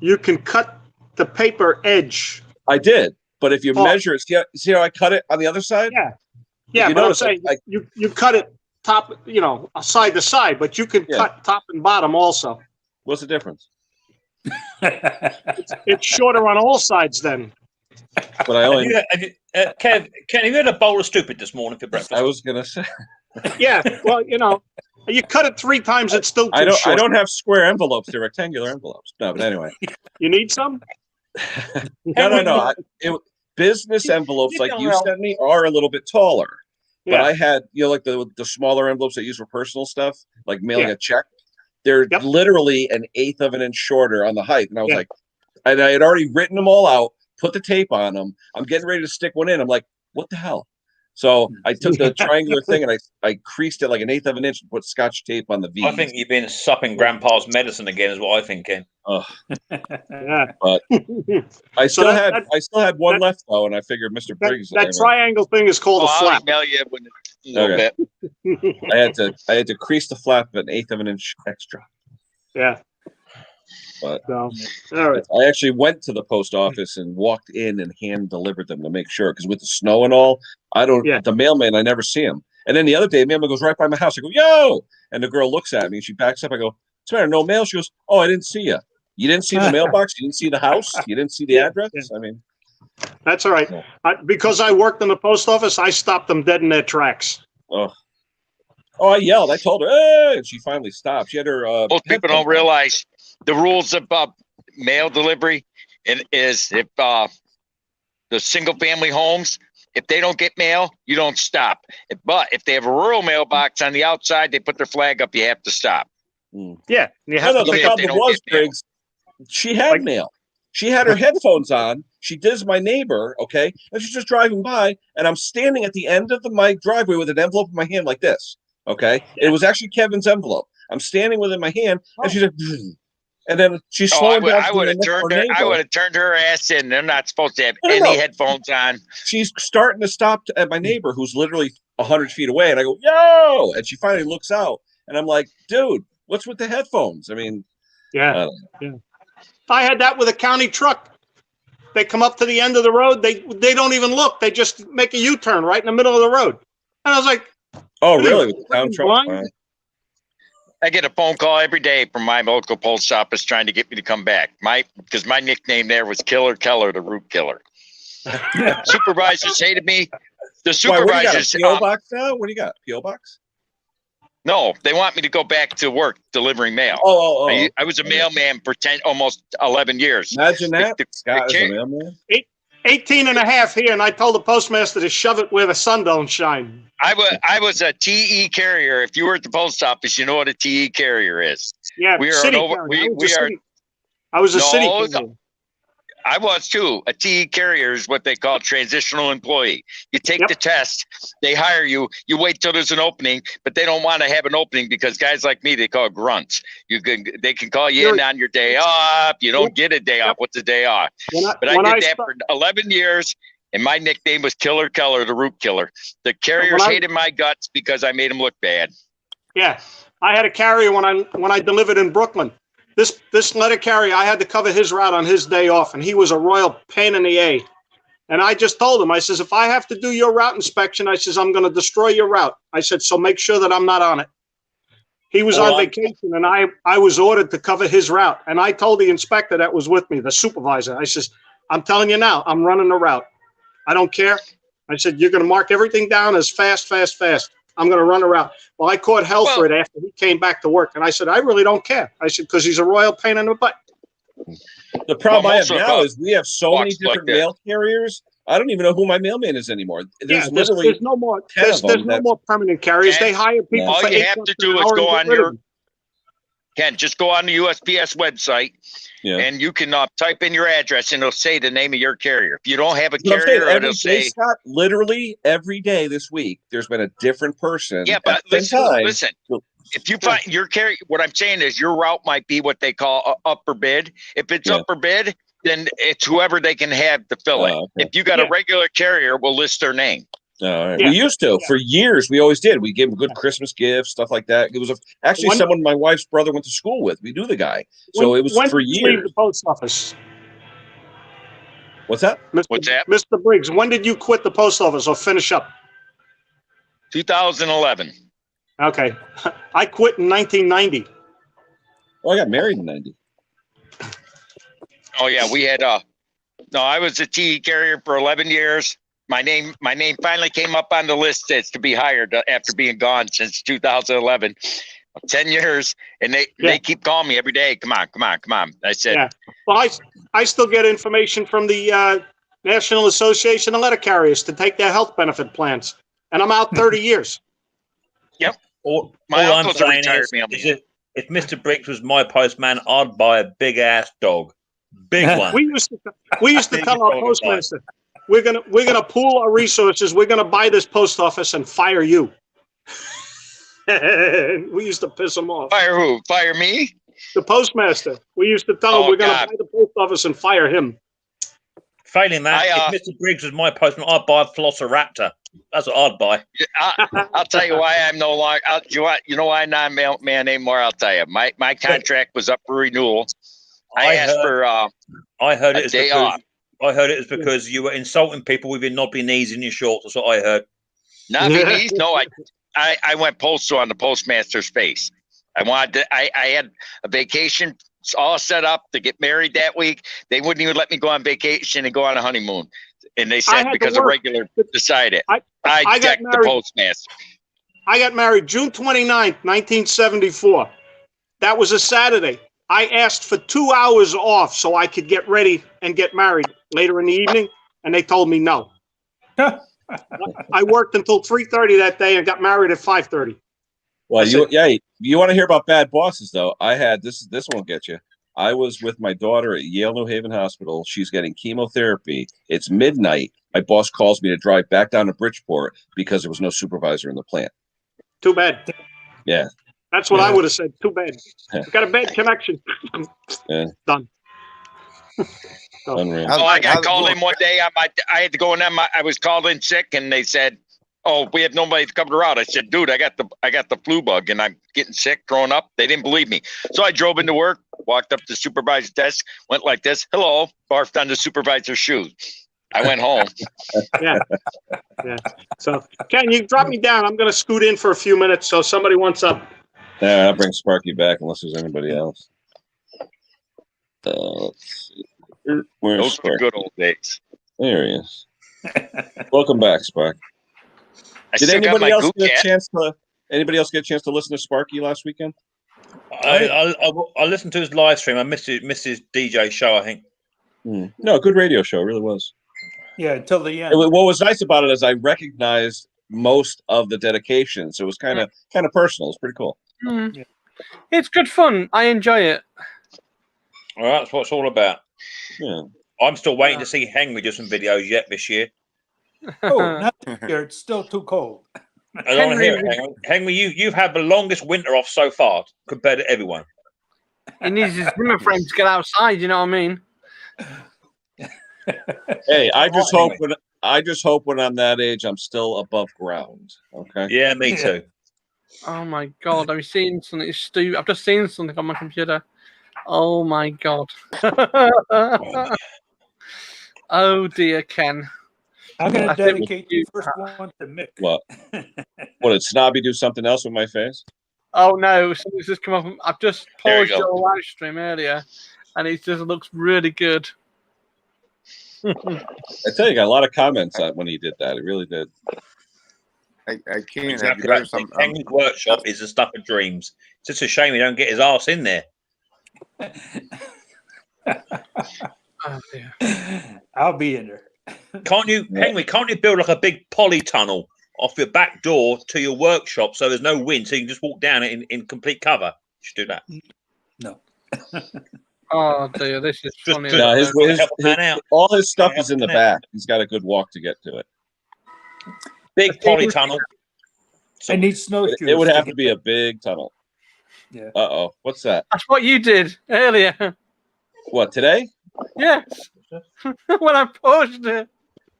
You can cut the paper edge. I did, but if you measure it, see how I cut it on the other side? Yeah, but I'm saying you cut it top, side to side, but you can cut top and bottom also. What's the difference? It's shorter on all sides then. But I only. Kev, have you had a bowl of stupid this morning for breakfast? I was gonna say. Yeah, well, you cut it 3 times, it's still too short. I don't have square envelopes; they're rectangular envelopes. No, but anyway. You need some? No. Business envelopes like you sent me are a little bit taller. but I had, like the smaller envelopes that you use for personal stuff, like mailing a check. They're literally an eighth of an inch shorter on the height. And I was like, and I had already written them all out, put the tape on them. I'm getting ready to stick one in. I'm like, what the hell? So I took the triangular thing and I creased it like an eighth of an inch and put Scotch tape on the V. I think you've been supping Grandpa's medicine again, is what I think, Ken. But I still had one left though, and I figured Mr. Briggs. That triangle thing is called a flap. I'll email you a little bit. I had to crease the flap an eighth of an inch extra. Yeah. But all right. I actually went to the post office and walked in and hand delivered them to make sure, because with the snow and all, the mailman, I never see him. And then the other day, the mailman goes right by my house. I go, yo! And the girl looks at me and she backs up. I go, what's the matter? No mail? She goes, oh, I didn't see you. You didn't see the mailbox? You didn't see the house? You didn't see the address? I mean, that's all right. Because I worked in the post office, I stopped them dead in their tracks. Oh, I yelled. I told her, hey! And she finally stopped. She had her. Most people don't realize the rules about mail delivery is if the single family homes, if they don't get mail, you don't stop. But if they have a rural mailbox on the outside, they put their flag up, you have to stop. Yeah. The problem was, Briggs, she had mail. She had her headphones on. She does my neighbor, okay? And she's just driving by, and I'm standing at the end of my driveway with an envelope in my hand like this, okay? It was actually Kevin's envelope. I'm standing with it in my hand, and she's like, and then she's slowing down. I would have turned her ass in. They're not supposed to have any headphones on. She's starting to stop at my neighbor, who's literally 100 feet away, and I go, yo! And she finally looks out, and I'm like, dude, what's with the headphones? I mean, I had that with a county truck. They come up to the end of the road. They don't even look. They just make a U-turn right in the middle of the road. And I was like, oh, really? With the town truck? I get a phone call every day from my local post office trying to get me to come back. Because my nickname there was Killer Keller, the root killer. Supervisors hated me. The supervisors. P.O. box now? What do you got? P.O. box? No, they want me to go back to work delivering mail. I was a mailman for almost 11 years. Imagine that. Scott is a mailman. 18 and a half here, and I told the postmaster to shove it where the sun don't shine. I was a TE carrier. If you were at the post office, you know what a TE carrier is. Yeah, I was a city carrier. I was too. A TE carrier is what they call transitional employee. You take the test, they hire you, you wait till there's an opening, but they don't want to have an opening because guys like me, they call grunts. They can call you in on your day off. You don't get a day off. What's a day off? But I did that for 11 years, and my nickname was Killer Keller, the root killer. The carriers hated my guts because I made them look bad. Yeah, I had a carrier when I delivered in Brooklyn. This letter carrier, I had to cover his route on his day off, and he was a royal pain in the A. And I just told him, I says, if I have to do your route inspection, I says, I'm going to destroy your route. I said, so make sure that I'm not on it. He was on vacation, and I was ordered to cover his route. And I told the inspector that was with me, the supervisor, I says, I'm telling you now, I'm running the route. I don't care. I said, you're going to mark everything down as fast. I'm going to run around. Well, I caught hell for it after he came back to work. And I said, I really don't care. I said, because he's a royal pain in the butt. The problem I have now is we have so many different mail carriers. I don't even know who my mailman is anymore. There's no more. There's no more permanent carriers. They hire people. All you have to do is go on just go on the USPS website, and you can type in your address, and it'll say the name of your carrier. If you don't have a carrier, it'll say. Scott, literally every day this week, there's been a different person. Yeah, but listen. If you find your carrier, what I'm saying is your route might be what they call upper bid. If it's upper bid, then it's whoever they can have to fill it. Okay. If you got a regular carrier, we'll list their name. All right. We used to for years. We always did. We gave them good Christmas gifts, stuff like that. It was actually someone my wife's brother went to school with. We knew the guy, so it was for years. When did you leave the post office? What's that? What's that? Mr. Briggs, when did you quit the post office or finish up? 2011. Okay, I quit in 1990. Oh, I got married in 90. Oh yeah, we had no, I was a TE carrier for 11 years. My name finally came up on the list as to be hired after being gone since 2011. 10 years, and they keep calling me every day. Come on. I said, well, I still get information from the National Association of Letter Carriers to take their health benefit plans, and I'm out 30 years. Yep. All My I'm uncle's a saying retired is mailman. if Mr. Briggs was my postman, I'd buy a big ass dog, big one. We used to tell our dog I postmaster, we're gonna pool our resources. We're gonna buy this post office and fire you. We used to piss him off. Fire who? Fire me? The postmaster. We used to tell him we're gonna buy the post office and fire him. Failing that, if Mr. Briggs was my postman, I'd buy a Velociraptor. That's what I'd buy. I'll tell you why I'm no longer. You know why I'm not a mailman anymore? I'll tell you. My contract was up for renewal. I asked for. I heard it a day off. I heard it was because you were insulting people with your knobby knees and your shorts. That's what I heard. Knobby knees? No, I went postal on the postmaster's face. I had a vacation all set up to get married that week. They wouldn't even let me go on vacation and go on a honeymoon. And they said because a regular decided. I decked the postmaster. I got married June 29th, 1974. That was a Saturday. I asked for 2 hours off so I could get ready and get married later in the evening, and they told me no. I worked until 3:30 that day and got married at 5:30. Well, you want to hear about bad bosses, though? I had this won't get you. I was with my daughter at Yale New Haven Hospital. She's getting chemotherapy. It's midnight. My boss calls me to drive back down to Bridgeport because there was no supervisor in the plant. Too bad. Yeah. That's what I would have said. Too bad. Got a bad connection. Yeah. Done. Unreal. Oh, I got called in one day. I had to go in. I was called in sick, and they said, "Oh, we have nobody to cover the route." I said, "Dude, I got the flu bug, and I'm getting sick, throwing up." They didn't believe me, so I drove into work, walked up to the supervisor's desk, went like this, "Hello," barfed on the supervisor's shoes. I went home. Yeah. So, Ken, you drop me down. I'm going to scoot in for a few minutes, so somebody wants up. Yeah, I'll bring Sparky back unless there's anybody else. Let's see. Where's Those were Sparky? good old days. There he is. Welcome back, Spark. Did anybody else get a chance to listen to Sparky last weekend? I listened to his live stream. I missed his DJ show, I think. No, good radio show. It really was. Yeah, until the end. What was nice about it is I recognized most of the dedications. So it was kind of personal. It's pretty cool. Yeah. It's good fun. I enjoy it. Well, that's what it's all about. Yeah. I'm still waiting to see Henry do some videos yet this year. Oh, not here. It's still too cold. I don't want to hear it, Henry. Henry, you've had the longest winter off so far compared to everyone. He needs his Zimmer frame to get outside. You know what I mean? Hey, I just hope when I'm that age, I'm still above ground. Okay. Yeah, me too. Oh my God! I've seen something stupid. I've just seen something on my computer. Oh my God! Oh dear, Ken. I'm going to dedicate the first one to Mick. What? What did Snobby do something else with my face? Oh no! Something's just come up. I've just paused your live stream earlier, and it just looks really good. I tell you, got a lot of comments on when he did that. It really did. I can't. Exactly right. Henry's workshop is the stuff of dreams. It's just a shame he don't get his arse in there. Oh, dear. I'll be in there. Can't you, Henry? Can't you build like a big polytunnel off your back door to your workshop so there's no wind, so you can just walk down it in complete cover? You should do that. No. Oh dear, this is funny. No, all his stuff is in the back. He's got a good walk to get to it. Big polytunnel. I need snowshoes. It would have to be a big tunnel. Yeah. Uh-oh. What's that? That's what you did earlier. What, today? Yes. When I paused it.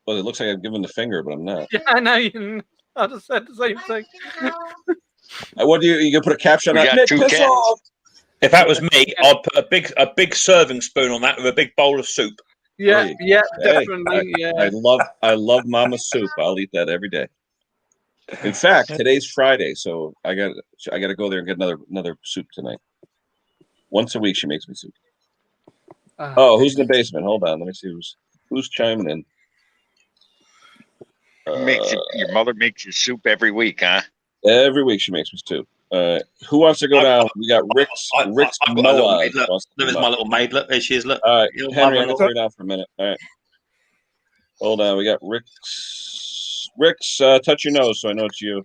Well, it looks like I'm giving the finger, but I'm not. Yeah, I know. I just said the same thing. What do you gonna put a caption on? Nick, piss off. If that was me, I'd put a big serving spoon on that with a big bowl of soup. Yeah, definitely. I love Mama's soup. I'll eat that every day. In fact, today's Friday, so I got to go there and get another soup tonight. Once a week, she makes me soup. Who's in the basement? Hold on, let me see who's chiming in. Your mother makes you soup every week, huh? Every week she makes me soup. Who wants to go down? We got Rick's Moa. There's my little maid. Look, there she is. Look. All right, Henry, I'm going to throw you down for a minute. All right. Hold on. We got Rick's Rick's touch your nose so I know it's you.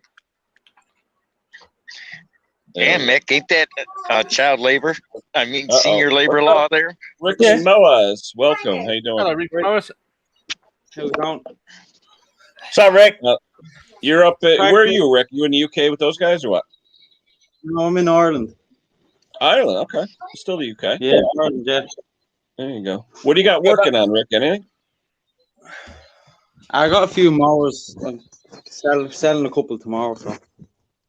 Damn, Mick, ain't that child labor? I mean, senior labor law there. Rick Moas, welcome. How you doing? Hello, Rick Moas. How's it going? So, Rick, you're up. Where are you, Rick? You in the UK with those guys or what? No, I'm in Ireland. Ireland, okay. Still the UK. Yeah, Ireland, yeah. There you go. What do you got working on, Rick? Anything? I got a few mowers. I'm selling a couple tomorrow. So.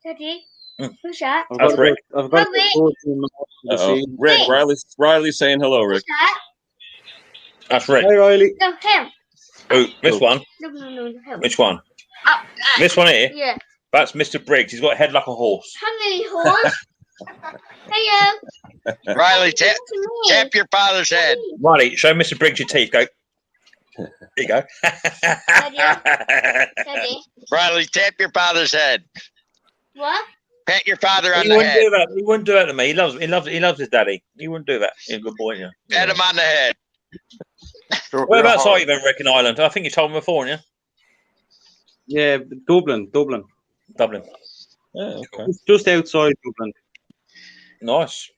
Daddy, who's that? That's Rick. I've got 14 mowers. Rick, Riley's saying hello, Rick. That's Rick. Hi, Riley. No, him. Oh, this one? No, him. Which one? Oh, This one here? yeah. That's Mr. Briggs. He's got a head like a horse. How many horse? Hello. Riley, tap your father's head. Riley, show Mr. Briggs your teeth. Go. There you go. Daddy. Riley, tap your father's head. What? Pat your father on He the wouldn't head. do that. He wouldn't do that to me. He loves his daddy. He wouldn't do that. He's a good boy, yeah. Pat him on the head. Whereabouts are you then, Rick, in Ireland? I think you told me before, yeah? Yeah, Dublin. Dublin. Yeah, okay. It's just outside Dublin. Nice.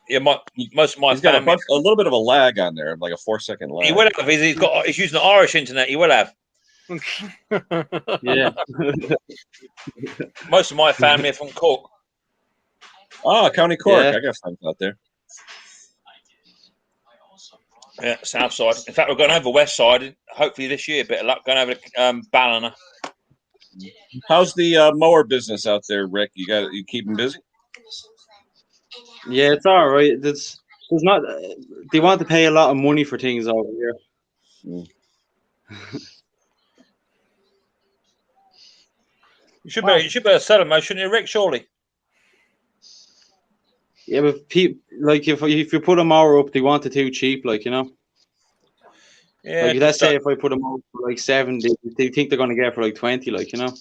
Yeah, most of my He's got family. a little bit of a lag on there, like a 4-second lag. He will have. He's using the Irish internet. He will have. Yeah. Most of my family are from Cork. Oh, County Cork. Yeah. I got friends out there. Yeah, south side. In fact, we're going over west side. Hopefully this year. Bit of luck going over to Ballina. How's the mower business out there, Rick? You keep them busy? Yeah, it's all right. There's not. They want to pay a lot of money for things over here. Mm. You should better sell them, shouldn't you, Rick? Surely. Yeah, but people like if you put a mower up, they want it too cheap, like you know. Yeah. Like let's say if I put them out for like 7, they think they're gonna get it for like 20, like you know.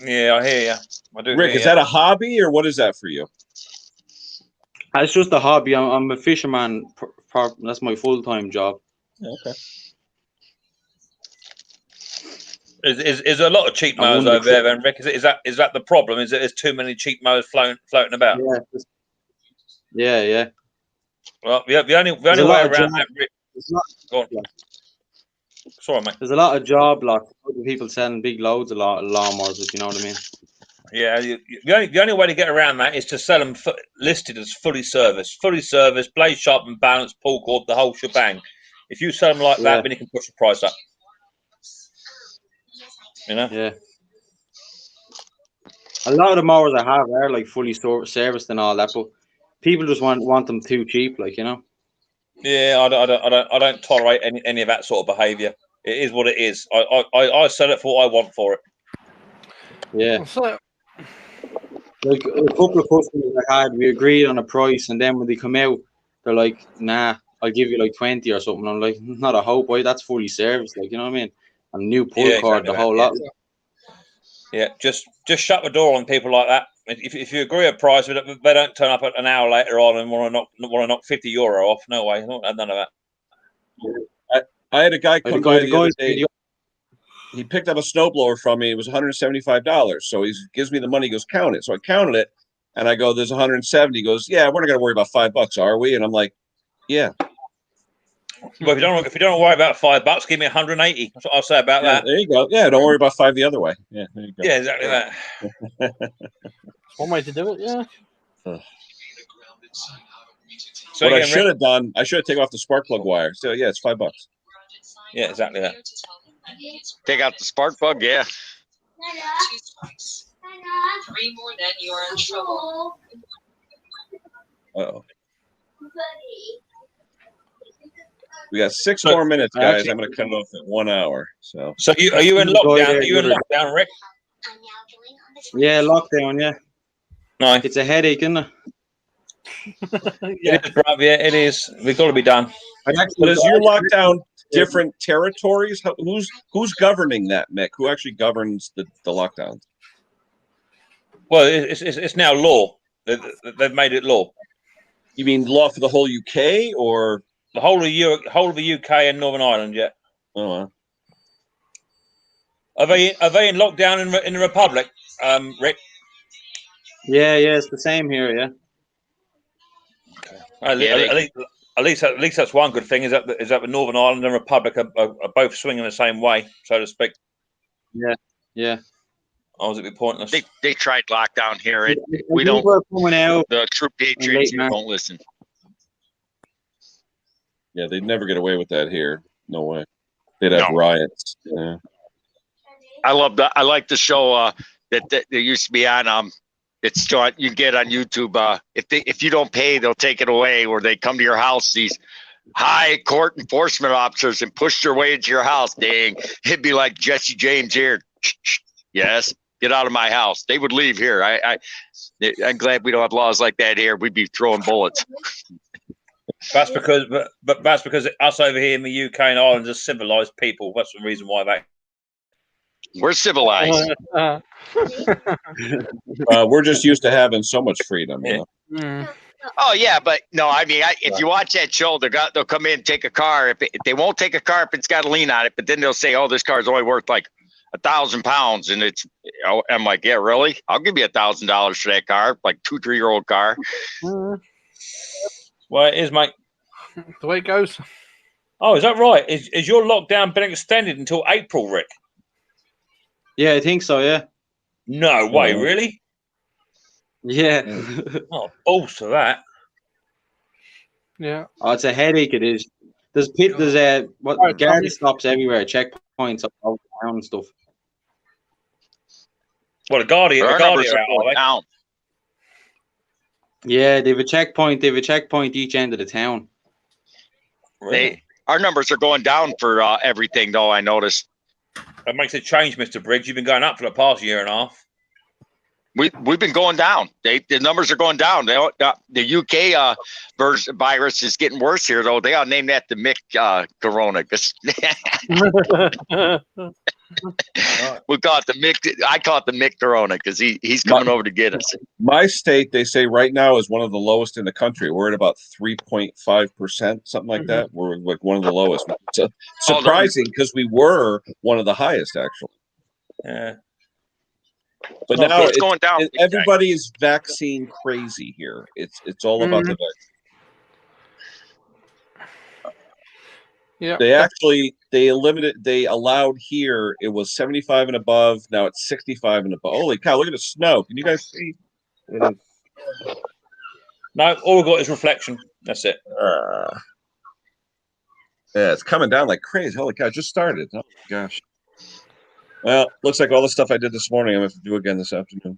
Yeah, I hear you. I do. Rick, is that a hobby or what is that for you? It's just a hobby. I'm a fisherman. That's my full-time job. Okay. Is there a lot of cheap mowers over there, then, Rick? Is that the problem? Is that there's too many cheap mowers floating about? Yeah. Well, the only way around that, Rick. Go on. Sorry, mate. There's a lot of job lots. People selling big loads of lawnmowers, if you know what I mean. Yeah, the only way to get around that is to sell them listed as fully serviced, blade sharp and balanced, pull cord, the whole shebang. If you sell them like that, then you can push the price up. You know? Yeah. A lot of the mowers I have are like fully serviced and all that, but people just want them too cheap, like you know. Yeah, I don't tolerate any of that sort of behaviour. It is what it is. I sell it for what I want for it. Yeah. Like a couple of customers I had, we agreed on a price, and then when they come out, they're like, "Nah, I'll give you like 20 or something." I'm like, "Not a hope, boy. That's fully serviced, like you know what I mean." And new pull cord, the whole lot. Yeah, just shut the door on people like that. If you agree a price, they don't turn up an hour later on and want to knock €50 off. No way, none of that. I had a guy come by the other day. He picked up a snowblower from me. It was $175. So he gives me the money. He goes, count it. So I counted it, and I go, "There's 170." He goes, "Yeah, we're not going to worry about $5, are we?" And I'm like, "Yeah." Well, if you don't worry about $5, give me 180. That's what I'll say about that. There you go. Yeah, don't worry about 5 the other way. Yeah, there you go. Yeah, exactly that. One way to do it. Yeah. So what I should have done, I should have taken off the spark plug wire. So yeah, it's $5. Yeah, exactly that. Take out the spark plug, yeah. 3 more, then you're in trouble. Uh-oh. We got 6 more minutes, guys. I'm going to cut it off at 1 hour. So are you in lockdown? Are you in lockdown, Rick? Yeah, lockdown. Yeah. No, it's a headache, isn't it? Yeah, it is. We've got to be done. But is your lockdown different territories? Who's governing that, Mick? Who actually governs the lockdowns? Well, it's now law. They've made it law. You mean law for the whole UK or the whole of the UK and Northern Ireland? Yeah. Oh. Wow. Are they in lockdown in the Republic, Rick? Yeah, it's the same here. Yeah. At least that's one good thing is that the Northern Ireland and Republic are both swinging the same way, so to speak. Yeah. I was a bit pointless. They tried lockdown here. We don't. Coming out the true patriots won't listen. Yeah, they'd never get away with that here. No way. They'd have riots. Yeah. I like the show that there used to be on. It's still you can get on YouTube. If you don't pay, they'll take it away. Where they come to your house, these high court enforcement officers, and push their way into your house. Dang, it'd be like Jesse James here. Yes, get out of my house. They would leave here. I'm glad we don't have laws like that here. We'd be throwing bullets. That's because us over here in the UK and Ireland are civilized people. That's the reason why we're civilized. We're just used to having so much freedom. You know? Oh yeah, but no, I mean, if you watch that show, they'll come in and take a car. If they won't take a car if it's got a lien on it, but then they'll say, "Oh, this car's only worth like 1,000 pounds," and it's. I'm like, yeah, really? I'll give you $1,000 for that car, like 2-3-year-old car. Well, it is, mate. The way it goes. Oh, is that right? Is your lockdown been extended until April, Rick? Yeah, I think so. Yeah. No way, really? Yeah. Oh, balls to that. Yeah. Oh, it's a headache. It is. There's guard stops everywhere, checkpoints all down and stuff. Well, the Guardian are down. Yeah, they have a checkpoint. They have a checkpoint each end of the town. Really? Our numbers are going down for everything, though. I noticed. That makes a change, Mr. Briggs. You've been going up for the past year and a half. We've been going down. The numbers are going down. The UK virus is getting worse here, though. They ought to name that the Mick Corona. We call it the Mick. I call it the Mick Corona because he's coming over to get us. My state, they say right now, is one of the lowest in the country. We're at about 3.5%, something like that. We're like one of the lowest. It's surprising because we were one of the highest, actually. Yeah. But now it's going down. Everybody is vaccine crazy here. It's all about the vaccine. Yeah. They allowed here. It was 75 and above. Now it's 65 and above. Holy cow! Look at the snow. Can you guys see? No, all we've got is reflection. That's it. Yeah, it's coming down like crazy. Holy cow! It just started. Oh my gosh. Well, looks like all the stuff I did this morning, I'm going to have to do again this afternoon.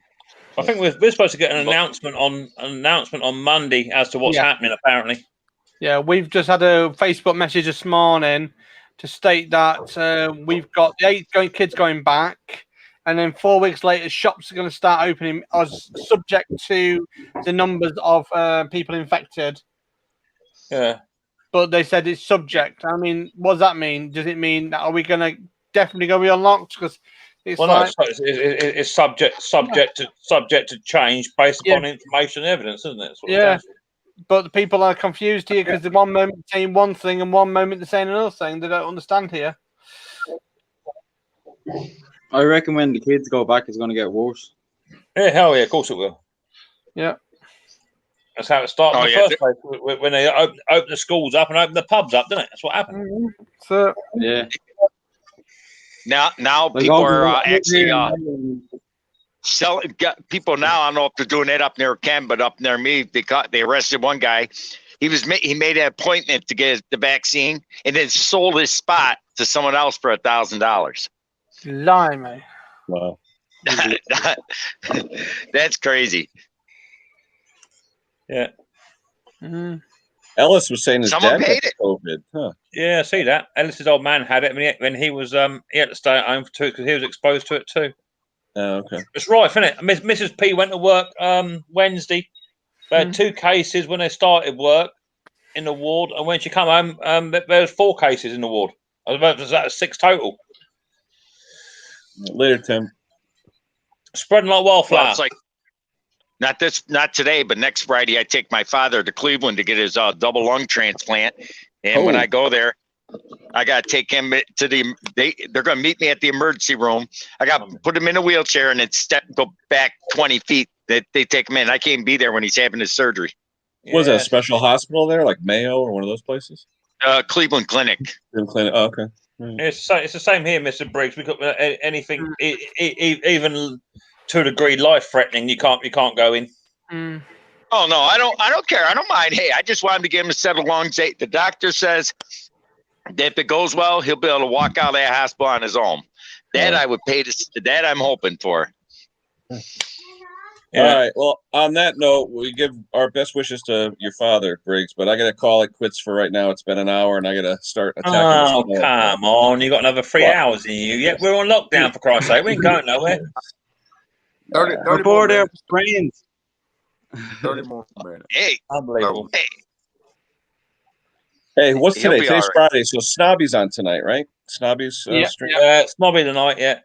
I think we're supposed to get an announcement on Monday as to what's happening. Apparently, yeah, we've just had a Facebook message this morning to state that we've got the 8 kids going back, and then 4 weeks later, shops are going to start opening as subject to the numbers of people infected. Yeah, but they said it's subject. I mean, what does that mean? Does it mean that are we going to definitely go be unlocked? Because it's it's subject to change based upon information and evidence, isn't it? Yeah, but the people are confused here because the one moment they're saying one thing and one moment they're saying another thing. They don't understand here. I reckon when the kids go back, it's going to get worse. Yeah, hell yeah, of course it will. Yeah. That's how it started in the first place, when they open the schools up and open the pubs up, didn't it? That's what happened. Mm-hmm. So yeah. Now people are actually selling. People now, I don't know if they're doing that up near Ken, but up near me, they arrested one guy. He made an appointment to get the vaccine and then sold his spot to someone else for $1,000. Blimey. Wow. That's crazy. Yeah. Mm-hmm. Ellis was saying his Someone dad paid got COVID. Huh. Yeah, I see that. Ellis's old man had it when he was he had to stay at home for 2 because he was exposed to it too. Oh, okay. It's right, isn't it? Mrs. P went to work Wednesday. They had 2 cases when they started work in the ward, and when she come home, there was 4 cases in the ward. Was that 6 total? Later, Tim. Spreading like wildfire. Well, it's like not today, but next Friday I take my father to Cleveland to get his double lung transplant. And when I go there, I got to take him to they're going to meet me at the emergency room. I got to put him in a wheelchair and then go back 20 feet. They take him in. I can't be there when he's having his surgery. Was it a special hospital there, like Mayo or one of those places? Cleveland Clinic. Cleveland Clinic. Oh, okay. It's the same here, Mr. Briggs. We got anything, even to a degree life threatening. You can't go in. Oh no, I don't care. I don't mind. Hey, I just want him to get him to settle along. The doctor says that if it goes well, he'll be able to walk out of that hospital on his own. That I would pay that I'm hoping for. Yeah. All right. Well, on that note, we give our best wishes to your father, Briggs, but I got to call it quits for right now. It's been an hour, and I got to start attacking. Oh, come on. You got another 3 hours in you. Yeah, we're on lockdown, for Christ's sake. We ain't going nowhere. 30 more there, friends. 30 more minutes. Hey. Unbelievable. Hey, what's today? Today's Friday, so Snobby's on tonight, right? Snobby's stream? Snobby tonight, yeah.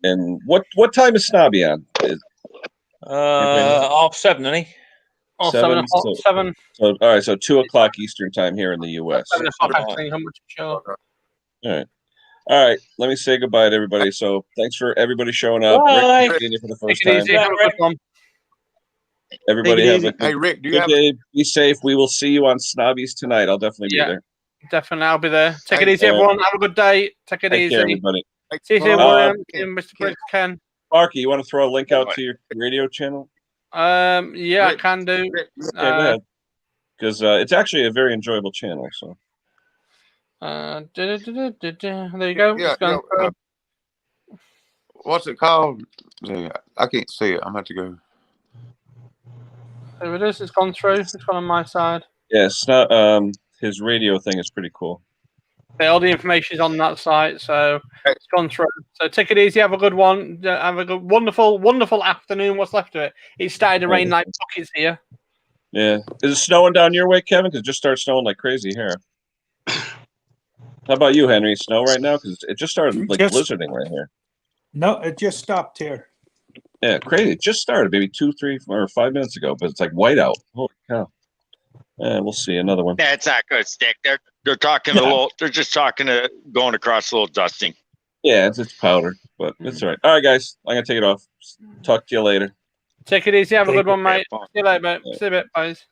And what time is Snobby on? 7:30, isn't he? 7. So, all right, so 2 o'clock Eastern time here in the U.S. 7 o'clock, actually. How much show? All right. Let me say goodbye to everybody. So, thanks for everybody showing up. Bye. Rick, seeing you for the first Take it easy. time. Have a good one. Everybody have a Hey, Rick, do you good have day. Be safe. We will see you on Snobby's tonight. I'll definitely be there. Definitely, I'll be there. Take it easy, everyone. Have a good day. Take it easy. Care, everybody. See you soon, William, Mr. Briggs, Ken. Sparky, you want to throw a link out to your radio channel? Yeah, I can do. Okay, go ahead. Because it's actually a very enjoyable channel. So. There you go. Yeah, what's it called? Yeah, I can't see it. I'm going to have to go. There it is. It's gone through. It's gone on my side. Yeah, it's not, his radio thing is pretty cool. Yeah, all the information is on that site, so it's gone through. So take it easy. Have a good one. Have a good, wonderful afternoon. What's left of it? It started to rain like buckets here. Yeah. Is it snowing down your way, Kevin? Because it just started snowing like crazy here. How about you, Henry? Snow right now? Because it just started like blizzarding right here. No, it just stopped here. Yeah, crazy. It just started maybe 2, 3, or 5 minutes ago, but it's like whiteout. Holy cow. We'll see another one. Yeah, it's not good, Stick. They're talking a little. They're just talking going across a little dusting. Yeah, it's powder, but it's all right. All right, guys, I'm gonna take it off. Talk to you later. Take it easy. Have a good one, mate. See you later, mate. See you a bit, guys.